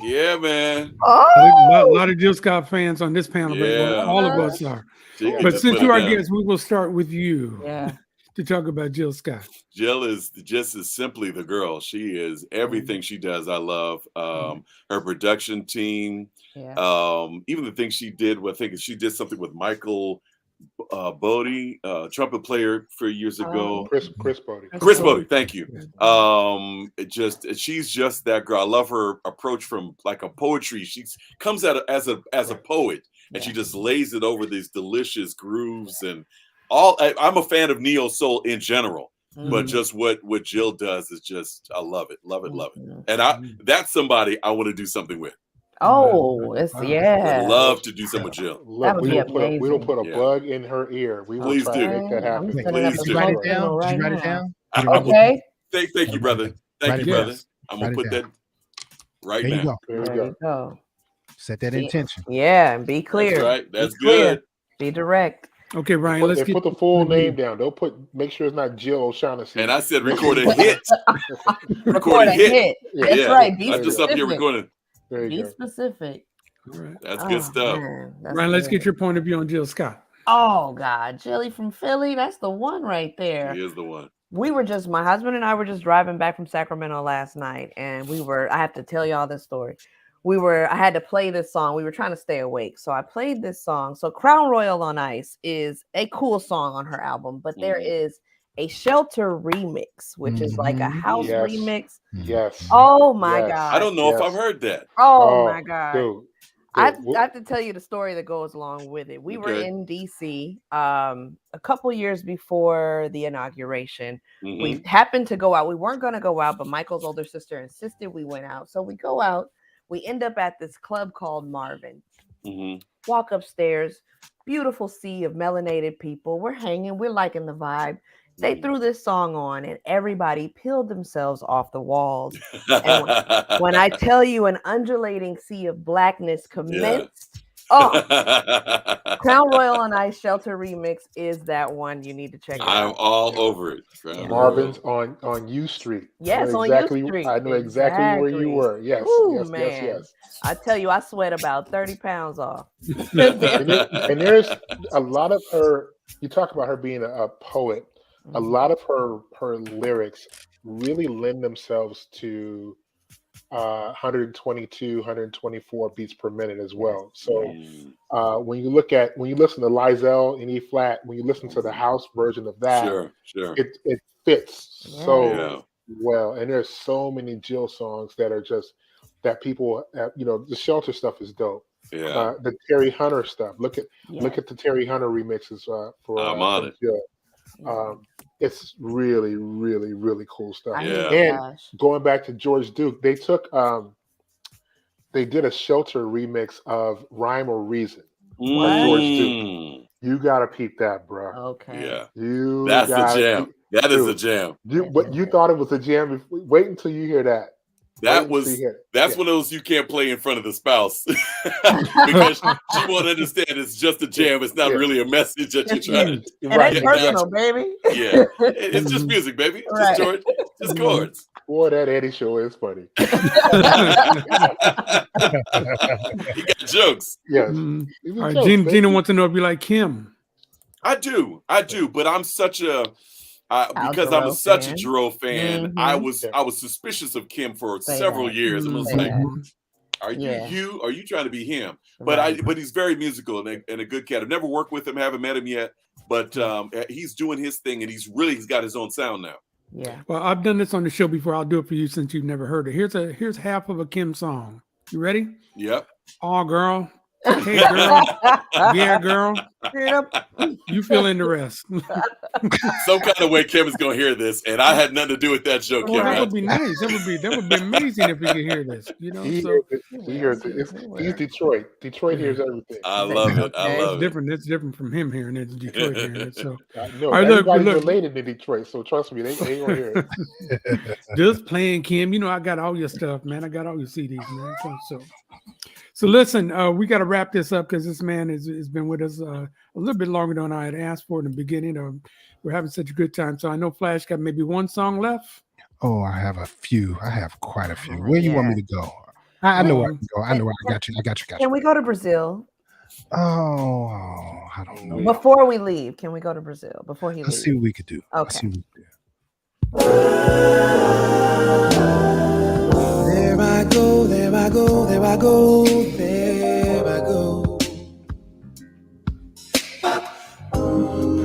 D: Yeah, man.
B: A lot of Jill Scott fans on this panel.
D: Yeah.
B: All of us are. But since you're our guest, we will start with you.
G: Yeah.
B: To talk about Jill Scott.
D: Jill is just as simply the girl. She is everything she does. I love her production team.
G: Yeah.
D: Even the things she did. I think she did something with Michael Bodie, trumpet player for years ago.
C: Chris Bodie.
D: Chris Bodie, thank you. She's just that girl. I love her approach from like a poetry. She comes out as a poet, and she just lays it over these delicious grooves and all. I'm a fan of neo soul in general, but just what Jill does is just, I love it. And that's somebody I want to do something with.
G: Oh, it's
D: I'd love to do something with Jill.
C: Look, we don't put a bug in her ear. We will try to make that happen.
D: Please do.
A: Write it down. Did you write it down?
G: Okay.
D: Thank you, brother. Thank you, brother. I'm gonna put that right
A: there.
D: now.
C: There you go.
A: Set that intention.
G: Yeah, and be clear.
D: That's right. That's
G: be clear.
D: good.
G: Be direct.
B: Okay, Ryan. Let's
C: put the full name down. Don't make sure it's not Jill O'Shaughnessy.
D: And I said record a hit.
G: Record a hit. That's right. Be
D: I'm just up here recording.
G: Be specific.
B: All right.
D: That's good stuff.
B: Ryan, let's get your point of view on Jill Scott.
G: Oh God, Jilly from Philly. That's the one right there.
D: He is the one.
G: My husband and I were just driving back from Sacramento last night, and I have to tell y'all this story. I had to play this song. We were trying to stay awake. So I played this song. So Crown Royal on Ice is a cool song on her album, but there is a Shelter remix, which is like a house remix.
C: Yes.
G: Oh my God.
D: I don't know if I've heard that.
G: Oh my God.
C: Dude.
G: I have to tell you the story that goes along with it. We were in DC a couple years before the inauguration. We happened to go out. We weren't going to go out, but Michael's older sister insisted we went out. So we go out. We end up at this club called Marvin. Walk upstairs, beautiful sea of melanated people. We're hanging. We're liking the vibe. They threw this song on and everybody peeled themselves off the walls. And when I tell you an undulating sea of blackness commenced, Oh, Crown Royal on Ice Shelter remix is that one. You need to check it
D: I'm
G: out.
D: all over it.
C: Marvin's on U Street.
G: Yes, on U Street.
C: I know exactly where you were. Yes,
G: Ooh,
C: yes,
G: man.
C: yes.
G: I tell you, I sweat about 30 pounds off.
C: And there's a lot of her. You talk about her being a poet. A lot of her lyrics really lend themselves to 122, 124 beats per minute as well. So when you listen to Lizelle in E flat, when you listen to the house version of that,
D: sure.
C: It fits so well. And there's so many Jill songs that are just that people, the Shelter stuff is dope.
D: Yeah.
C: The Terry Hunter stuff. Look at the Terry Hunter remixes for Jill. It's really, really, really cool stuff. And going back to George Duke, they took they did a Shelter remix of Rhyme or Reason by George Duke. You gotta peep that, bro.
G: Okay.
D: Yeah.
C: That's
D: a jam. That is a jam.
C: But you thought it was a jam. Wait until you hear that.
D: That's one of those you can't play in front of the spouse because she won't understand it's just a jam. It's not really a message that you're trying to.
G: And it's personal, baby.
D: Yeah, it's just music, baby. Just chords, just chords.
C: Boy, that Eddie show is funny.
D: He got jokes.
C: Yes.
B: All right, Gina wants to know if you like Kim.
D: I do, but I'm such a. Because I'm such a Jerome fan, I was suspicious of Kim for several years. I was like, "Are you trying to be him?" But he's very musical and a good cat. I've never worked with him, haven't met him yet, but he's doing his thing and he's got his own sound now.
G: Yeah.
B: Well, I've done this on the show before. I'll do it for you since you've never heard it. Here's half of a Kim song. You ready?
D: Yep.
B: Oh, girl. Hey, girl. Yeah, girl. You fill in the rest.
D: Some kind of way Kim is going to hear this, and I had nothing to do with that joke.
B: Well, that would be nice. That would be amazing if we could hear this.
C: He hears it. He's Detroit. Detroit hears everything.
D: I love it.
B: It's different. It's different from him hearing it. It's Detroit hearing it. So
C: no, everybody's related to Detroit. So trust me, they ain't gonna hear it.
B: Just playing, Kim. I got all your stuff, man. I got all your CDs, man. So listen, we got to wrap this up because this man has been with us a little bit longer than I had asked for in the beginning. We're having such a good time. So I know Flash got maybe one song left.
A: Oh, I have a few. I have quite a few. Where you want me to go? I know where I can go. I know where I got you.
G: Can we go to Brazil?
A: Oh, I don't know.
G: Before we leave, can we go to Brazil? Before he leaves?
A: Let's see what we could do.
G: Okay.
F: There I go, there I go, there I go, there I go.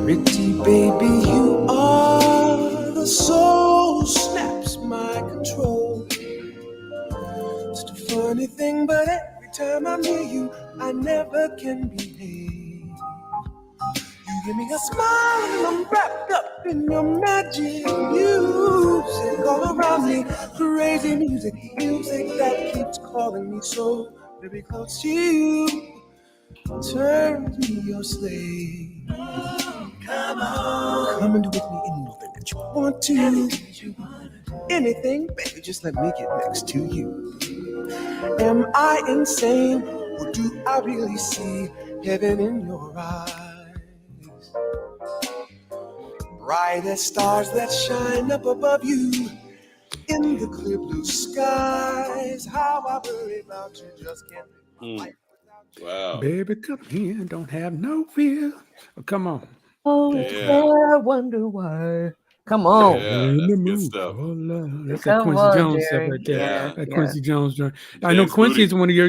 F: Pretty baby, you are the soul snaps my control. It's a funny thing, but every time I'm near you, I never can behave. You give me a smile and I'm wrapped up in your magic. Music all around me, crazy music that keeps calling me so very close to you. Turns me your slave. Come on, come and do with me anything that you want to. Anything, baby, just let me get next to you. Am I insane, or do I really see heaven in your eyes? Bright as stars that shine up above you in the clear blue skies. How I worry about you, just can't live life.
D: Wow.
B: Baby, come here, don't have no fear. Oh, come on.
G: Oh, I wonder why. Come on.
D: Yeah, that's good stuff.
B: That's that Quincy Jones stuff right there.
D: Yeah.
B: That Quincy Jones joint. I know Quincy is one of your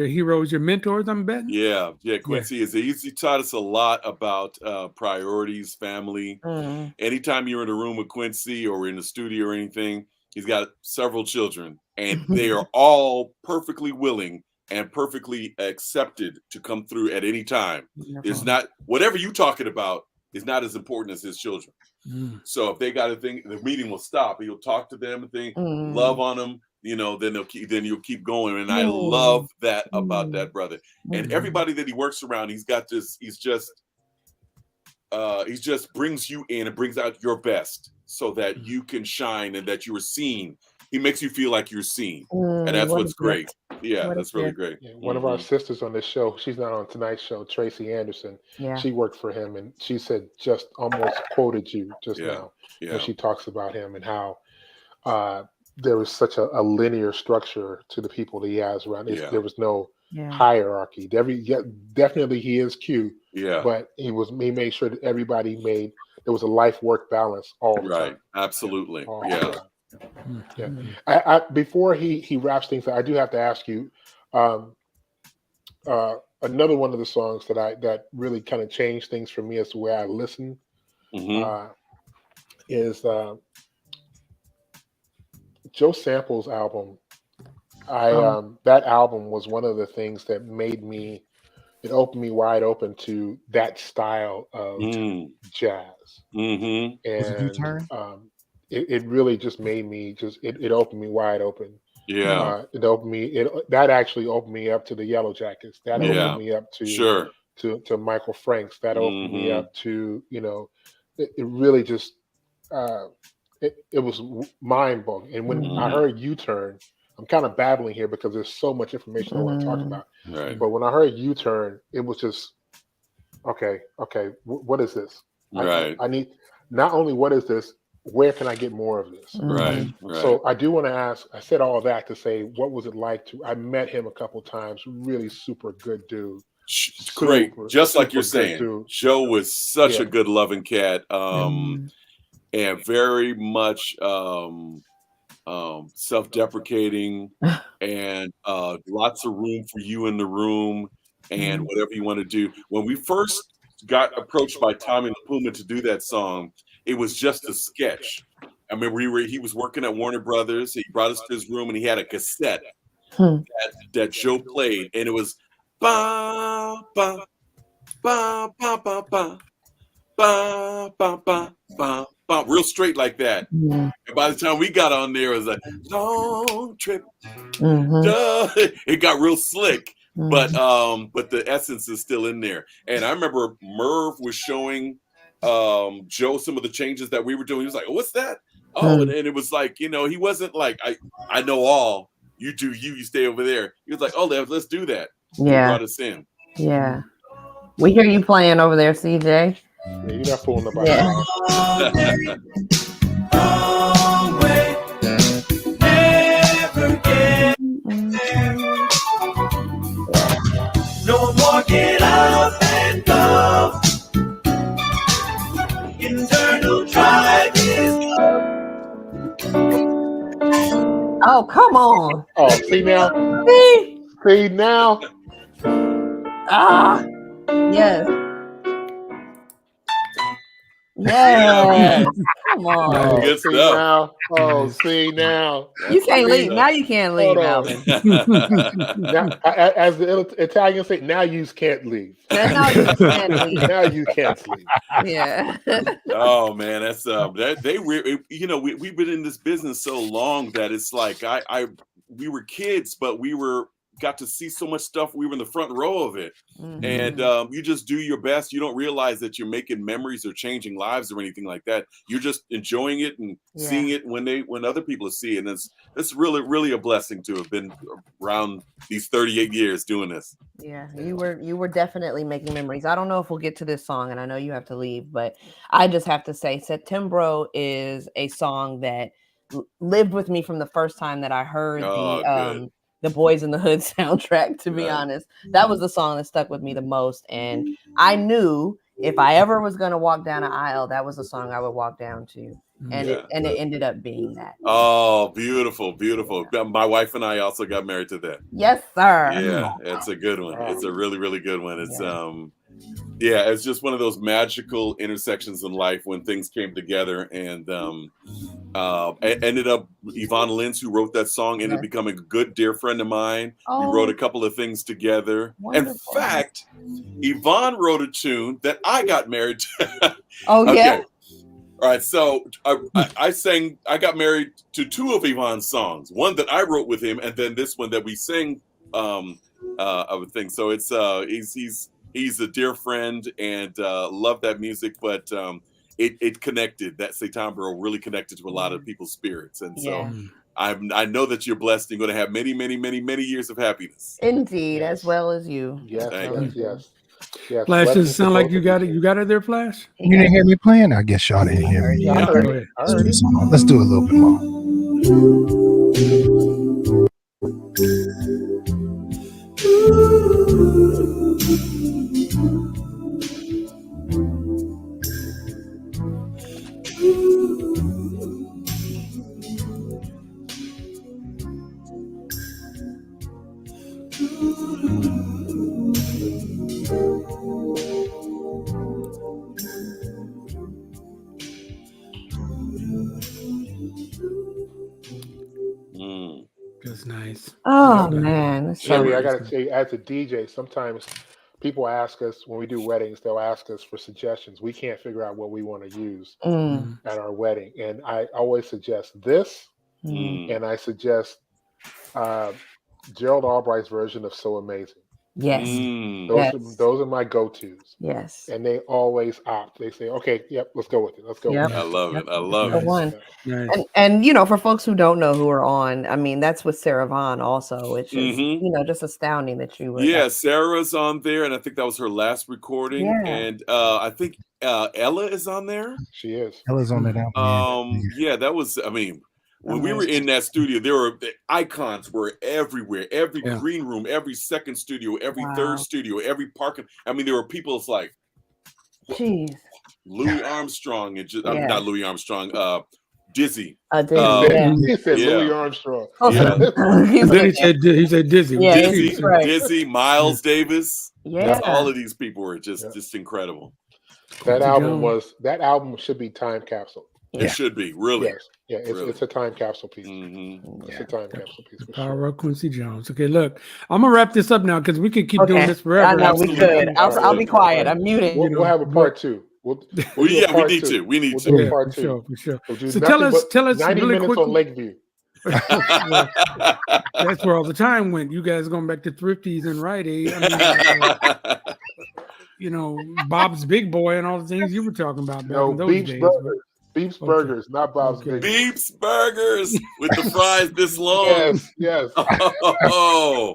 B: heroes, your mentors, I'm betting.
D: Yeah, Quincy is. He taught us a lot about priorities, family. Anytime you're in a room with Quincy or in the studio or anything, he's got several children, and they are all perfectly willing and perfectly accepted to come through at any time. It's not whatever you're talking about is not as important as his children. So if they got a thing, the meeting will stop. He'll talk to them and love on them. Then you'll keep going. And I love that about that brother. And everybody that he works around, he's got this. He just brings you in and brings out your best so that you can shine and that you are seen. He makes you feel like you're seen, and that's what's great. Yeah, that's really great.
C: Yeah, one of our sisters on this show, she's not on tonight's show, Tracy Anderson.
G: Yeah.
C: She worked for him, and she said just almost quoted you just now when
D: Yeah.
C: she talks about him and how there was such a linear structure to the people that he has around. There was no hierarchy. Definitely he is Q.
D: Yeah.
C: But he made sure that everybody there was a life work balance all the time.
D: Absolutely.
C: All the time. Yeah. Before he wraps things up, I do have to ask you another one of the songs that really kind of changed things for me as the way I listen is Joe Sample's album. That album was one of the things that it opened me wide open to that style of jazz. And it really just made me it opened me wide open.
D: Yeah.
C: That actually opened me up to the Yellow Jackets. That opened me up to Michael Franks. That opened me up to, it really just it was mind-blowing. And when I heard U-Turn, I'm kind of babbling here because there's so much information I want to talk about.
D: Right.
C: But when I heard U-Turn, it was just okay, what is this? I need not only what is this, where can I get more of this?
D: Right.
C: So I do want to ask, I said all that to say, what was it like I met him a couple times, really super good dude.
D: Great. Just like you're saying, Joe was such a good loving cat. And very much self-deprecating and lots of room for you in the room and whatever you want to do. When we first got approached by Tommy LaPuma to do that song, it was just a sketch. I remember he was working at Warner Brothers. He brought us to his room and he had a cassette that Joe played, and it was ba ba ba ba ba ba ba ba ba ba. Real straight like that. And by the time we got on there, it was like long trip. It got real slick, but the essence is still in there. And I remember Merv was showing Joe some of the changes that we were doing. He was like, "Oh, what's that?" And it was like, he wasn't like, I know all. You do you stay over there. He was like, "Oh, let's do that." He brought us in.
G: Yeah. We hear you playing over there, CJ.
C: Yeah, you're not fooling nobody.
F: Never get no more get up and go. Internal drive is
G: Oh, come on.
C: Oh, see now? See now?
G: Yes. Yes. Come on.
D: Good
C: See
D: stuff.
C: now? Oh, see now?
G: You can't leave. Now you can't leave, Alvin.
C: Now, as the Italians say, now you can't leave.
G: Now you can't leave.
C: Now you can't leave.
G: Yeah.
C: Oh
D: man, that's we've been in this business so long that it's like we were kids, but we got to see so much stuff. We were in the front row of it. And you just do your best. You don't realize that you're making memories or changing lives or anything like that. You're just enjoying it and seeing it when other people see it. And it's really, really a blessing to have been around these 38 years doing this.
G: Yeah, you were definitely making memories. I don't know if we'll get to this song, and I know you have to leave, but I just have to say Septembro is a song that lived with me from the first time that I heard the Boys in the Hood soundtrack, to be honest. That was the song that stuck with me the most. And I knew if I ever was going to walk down an aisle, that was the song I would walk down to. And it ended up being that.
D: Oh, beautiful, beautiful. My wife and I also got married to that.
G: Yes, sir.
D: Yeah, it's a good one. It's a really, really good one. It's it's just one of those magical intersections in life when things came together. And it ended up Yvonne Lins, who wrote that song, ended up becoming a good dear friend of mine. We wrote a couple of things together. Wonderful. In fact, Yvonne wrote a tune that I got married to.
G: Yeah.
D: All right, so I got married to two of Yvonne's songs. One that I wrote with him, and then this one that we sang of a thing. So it's he's a dear friend and love that music, but it connected. That Septembro really connected to a lot of people's spirits, and so I know that you're blessed. You're going to have many, many, many, many years of happiness.
G: Indeed, as well as you.
C: Yes,
D: Thank
C: yes.
B: Flash, does it
C: blessings to
B: sound like
C: both
B: you
C: of
B: got it?
C: two.
B: You got it there, Flash?
A: You didn't hear me playing? I guess y'all didn't hear me.
C: I heard it. I heard it.
A: Let's do a little bit more.
B: That's nice.
G: Oh
B: That's nice.
G: man, that's so
C: Sherry, I
G: nice.
C: gotta say, as a DJ, sometimes people ask us when we do weddings, they'll ask us for suggestions. We can't figure out what we want to use
G: Mm.
C: at our wedding. And I always suggest this, and I suggest Gerald Albright's version of So Amazing.
G: Yes.
C: Those are my go-tos.
G: Yes.
C: And they always opt. They say, okay, yep, let's go with it. Let's go with it.
D: I love it. I love
G: The
D: it.
G: one.
B: Nice.
G: And you know, for folks who don't know who are on, I mean, that's with Sarah Vaughan also, which is you know, just astounding that you were.
D: Yeah, Sarah's on there, and I think that was her last recording.
G: Yeah.
D: And I think Ella is on there.
C: She is.
A: Ella's on that album.
D: Yeah, that was. I mean, when we were in that studio, the icons were everywhere. Every green room, every second studio, every third studio, every parking. I mean, there were people. It's like,
G: jeez,
D: Louis Armstrong and just not Louis Armstrong. Dizzy.
C: He said Louis Armstrong.
D: Yeah.
B: Then he said Dizzy.
G: Yeah,
D: Dizzy, Miles Davis.
G: Yeah.
D: All of these people were just incredible.
C: That album should be time capsule.
D: It should be, really.
C: Yes. Yeah, it's a time capsule piece. It's a time capsule piece. For
B: Power of Quincy Jones. Okay, look, I'm gonna wrap this up now because we could keep doing this forever.
G: I know we could. I'll be quiet. I'm muted.
C: We'll have a part two.
D: We need to. We need to.
C: Do a part two.
B: For sure.
C: We'll do
B: So tell us
C: 90
B: really
C: minutes
B: quickly.
C: on Lakeview.
B: That's where all the time went. You guys going back to Thrifties and Rite Aid. I mean, you know, Bob's Big Boy and all the things you were talking about back in those days.
C: Beef's Burgers, not Bob's Big Boy.
D: Beef's Burgers with the fries this long.
C: Yes.
D: Oh.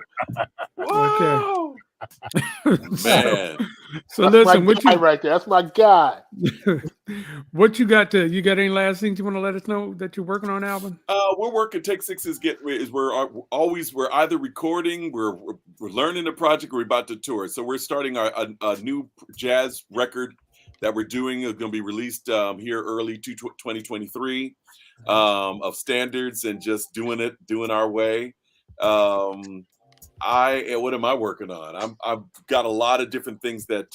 B: Okay.
D: Man.
B: So
C: that's
B: listen,
C: my guy right there. That's my guy.
B: What you got any last things you want to let us know that you're working on, Alvin?
D: We're working. Take Six we're either recording, we're learning the project, or we're about to tour. So we're starting a new jazz record that we're doing. Is going to be released here early 2023 of standards and just doing our way. What am I working on? I've got a lot of different things that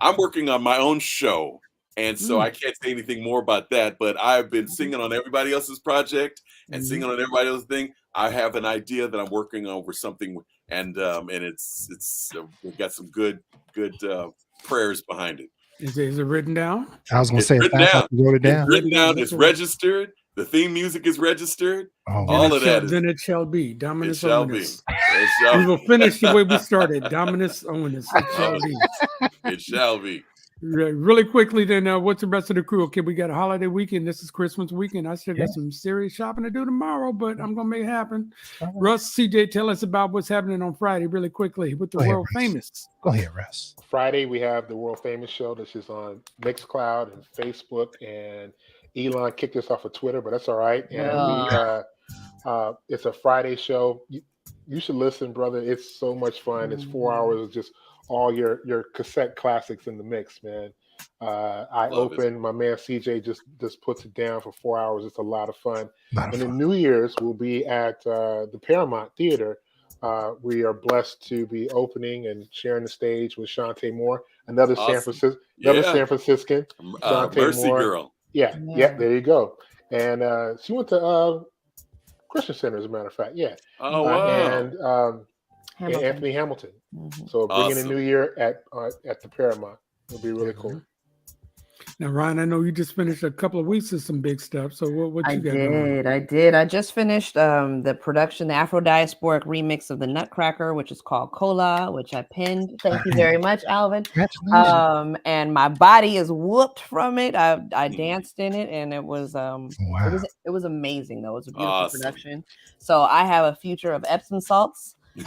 D: I'm working on my own show, and so I can't say anything more about that, but I've been singing on everybody else's project and singing on everybody else's thing. I have an idea that I'm working on for something, and it's we've got some good prayers behind it.
B: Is it written down?
A: I was going to say,
D: written down.
A: You wrote it down.
D: It's written down. It's registered. The theme music is registered. All of that.
B: Then it shall be. Dominus
D: It shall
B: Ominous.
D: be. It shall
B: We will finish the way we started. Dominus Ominous. It shall be.
D: It shall be.
B: Really quickly, then, what's the rest of the crew? Okay, we got a holiday weekend. This is Christmas weekend. I still got some serious shopping to do tomorrow, but I'm going to make it happen. Russ, CJ, tell us about what's happening on Friday really quickly with the world famous.
A: Go ahead, Russ.
C: Friday, we have the world famous show. This is on Mixcloud and Facebook, and Elon kicked us off of Twitter, but that's all right. And it's a Friday show. You should listen, brother. It's so much fun. It's 4 hours of just all your cassette classics in the mix, man. My man CJ just puts it down for 4 hours. It's a lot of fun. And then New Year's will be at the Paramount Theater. We are blessed to be opening and sharing the stage with Shantae Moore, another San Franciscan.
D: Mercy
C: Moore.
D: girl.
C: Yeah, there you go. And she went to Christian Center, as a matter of fact. Yeah.
D: Oh, wow.
C: And Anthony Hamilton. So bringing a new year at the Paramount. It'll be really cool.
B: Now, Ryan, I know you just finished a couple of weeks of some big stuff. So what you got going?
G: I did. I just finished the production, the Afro-diasporic remix of the Nutcracker, which is called Cola, which I pinned. Thank you very much, Alvin. And my body is whooped from it. I danced in it, and it was it was amazing though. It was a beautiful production. So I have a future of Epsom salts. For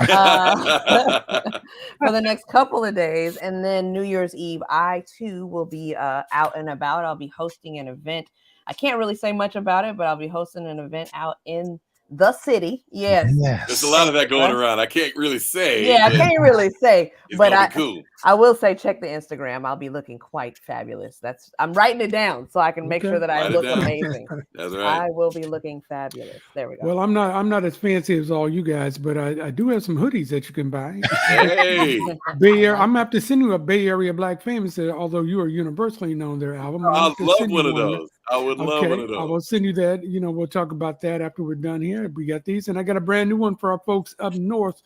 G: the next couple of days, and then New Year's Eve I too will be out and about. I'll be hosting an event. I can't really say much about it, but I'll be hosting an event out in the city. Yes.
D: There's a lot of that going around. I can't really say.
G: Yeah, I can't really say, but
D: cool.
G: I will say check the Instagram. I'll be looking quite fabulous. I'm writing it down so I can make sure that I look amazing.
D: That's right.
G: I will be looking fabulous. There we go.
B: Well, I'm not as fancy as all you guys, but I do have some hoodies that you can buy.
D: Hey.
B: Bay Area, I'm gonna have to send you a Bay Area Black Famous. Although you are universally known there, Alvin.
D: I'd love one of those. I would love one of those.
B: I will send you that. You know, we'll talk about that after we're done here. We got these, and I got a brand new one for our folks up north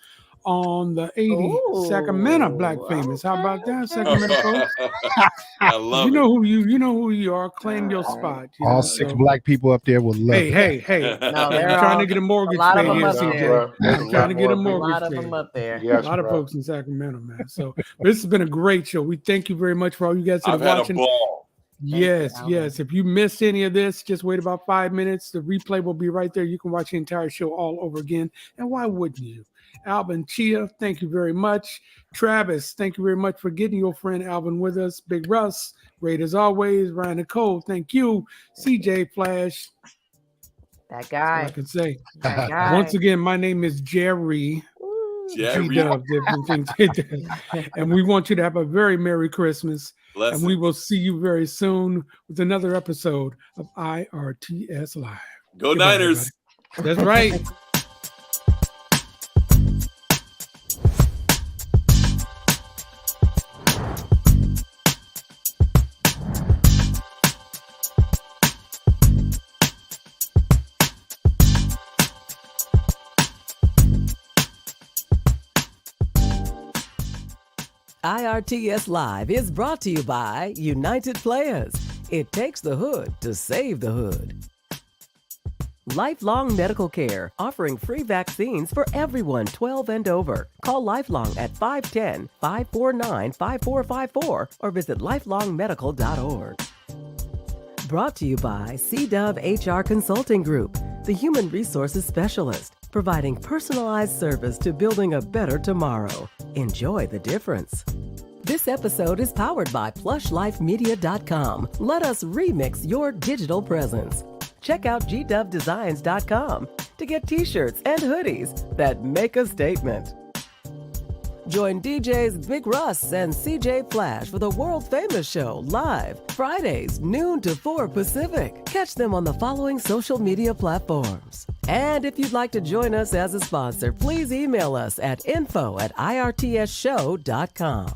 B: on the 80 Sacramento Black Famous. How about that, Sacramento folks?
D: I love
B: you know who you are. Claim your spot.
A: All 6 black people up there will love it.
B: Hey. No, I'm trying to get a mortgage paid here, CJ. I'm trying to get a mortgage paid.
G: A lot of them up there.
B: Yes, a lot of folks in Sacramento, man. So this has been a great show. We thank you very much for all you guys that are watching.
D: Had a ball.
B: Yes. If you missed any of this, just wait about 5 minutes. The replay will be right there. You can watch the entire show all over again. And why wouldn't you? Alvin Chea, thank you very much. Travis, thank you very much for getting your friend Alvin with us. Big Russ, great as always. Ryan Nicole, thank you. CJ Flash.
G: That guy.
B: That's all I can say.
G: That guy.
B: Once again, my name is Jerry. G-Dub, different things. And we want you to have a very Merry Christmas. And we will see you very soon with another episode of IRTS Live.
D: Go Niners.
B: Everybody. That's right.
N: IRTS Live is brought to you by United Players. It takes the hood to save the hood. Lifelong Medical Care, offering free vaccines for everyone 12 and over. Call Lifelong at 510-549-5454 or visit lifelongmedical.org. Brought to you by C-Dub HR Consulting Group, the human resources specialist, providing personalized service to building a better tomorrow. Enjoy the difference. This episode is powered by PlushLifeMedia.com. Let us remix your digital presence. Check out GDubDesigns.com to get t-shirts and hoodies that make a statement. Join DJs Big Russ and CJ Flash for the world-famous show live Fridays, noon to 4 Pacific. Catch them on the following social media platforms. And if you'd like to join us as a sponsor, please email us at info@irtsshow.com.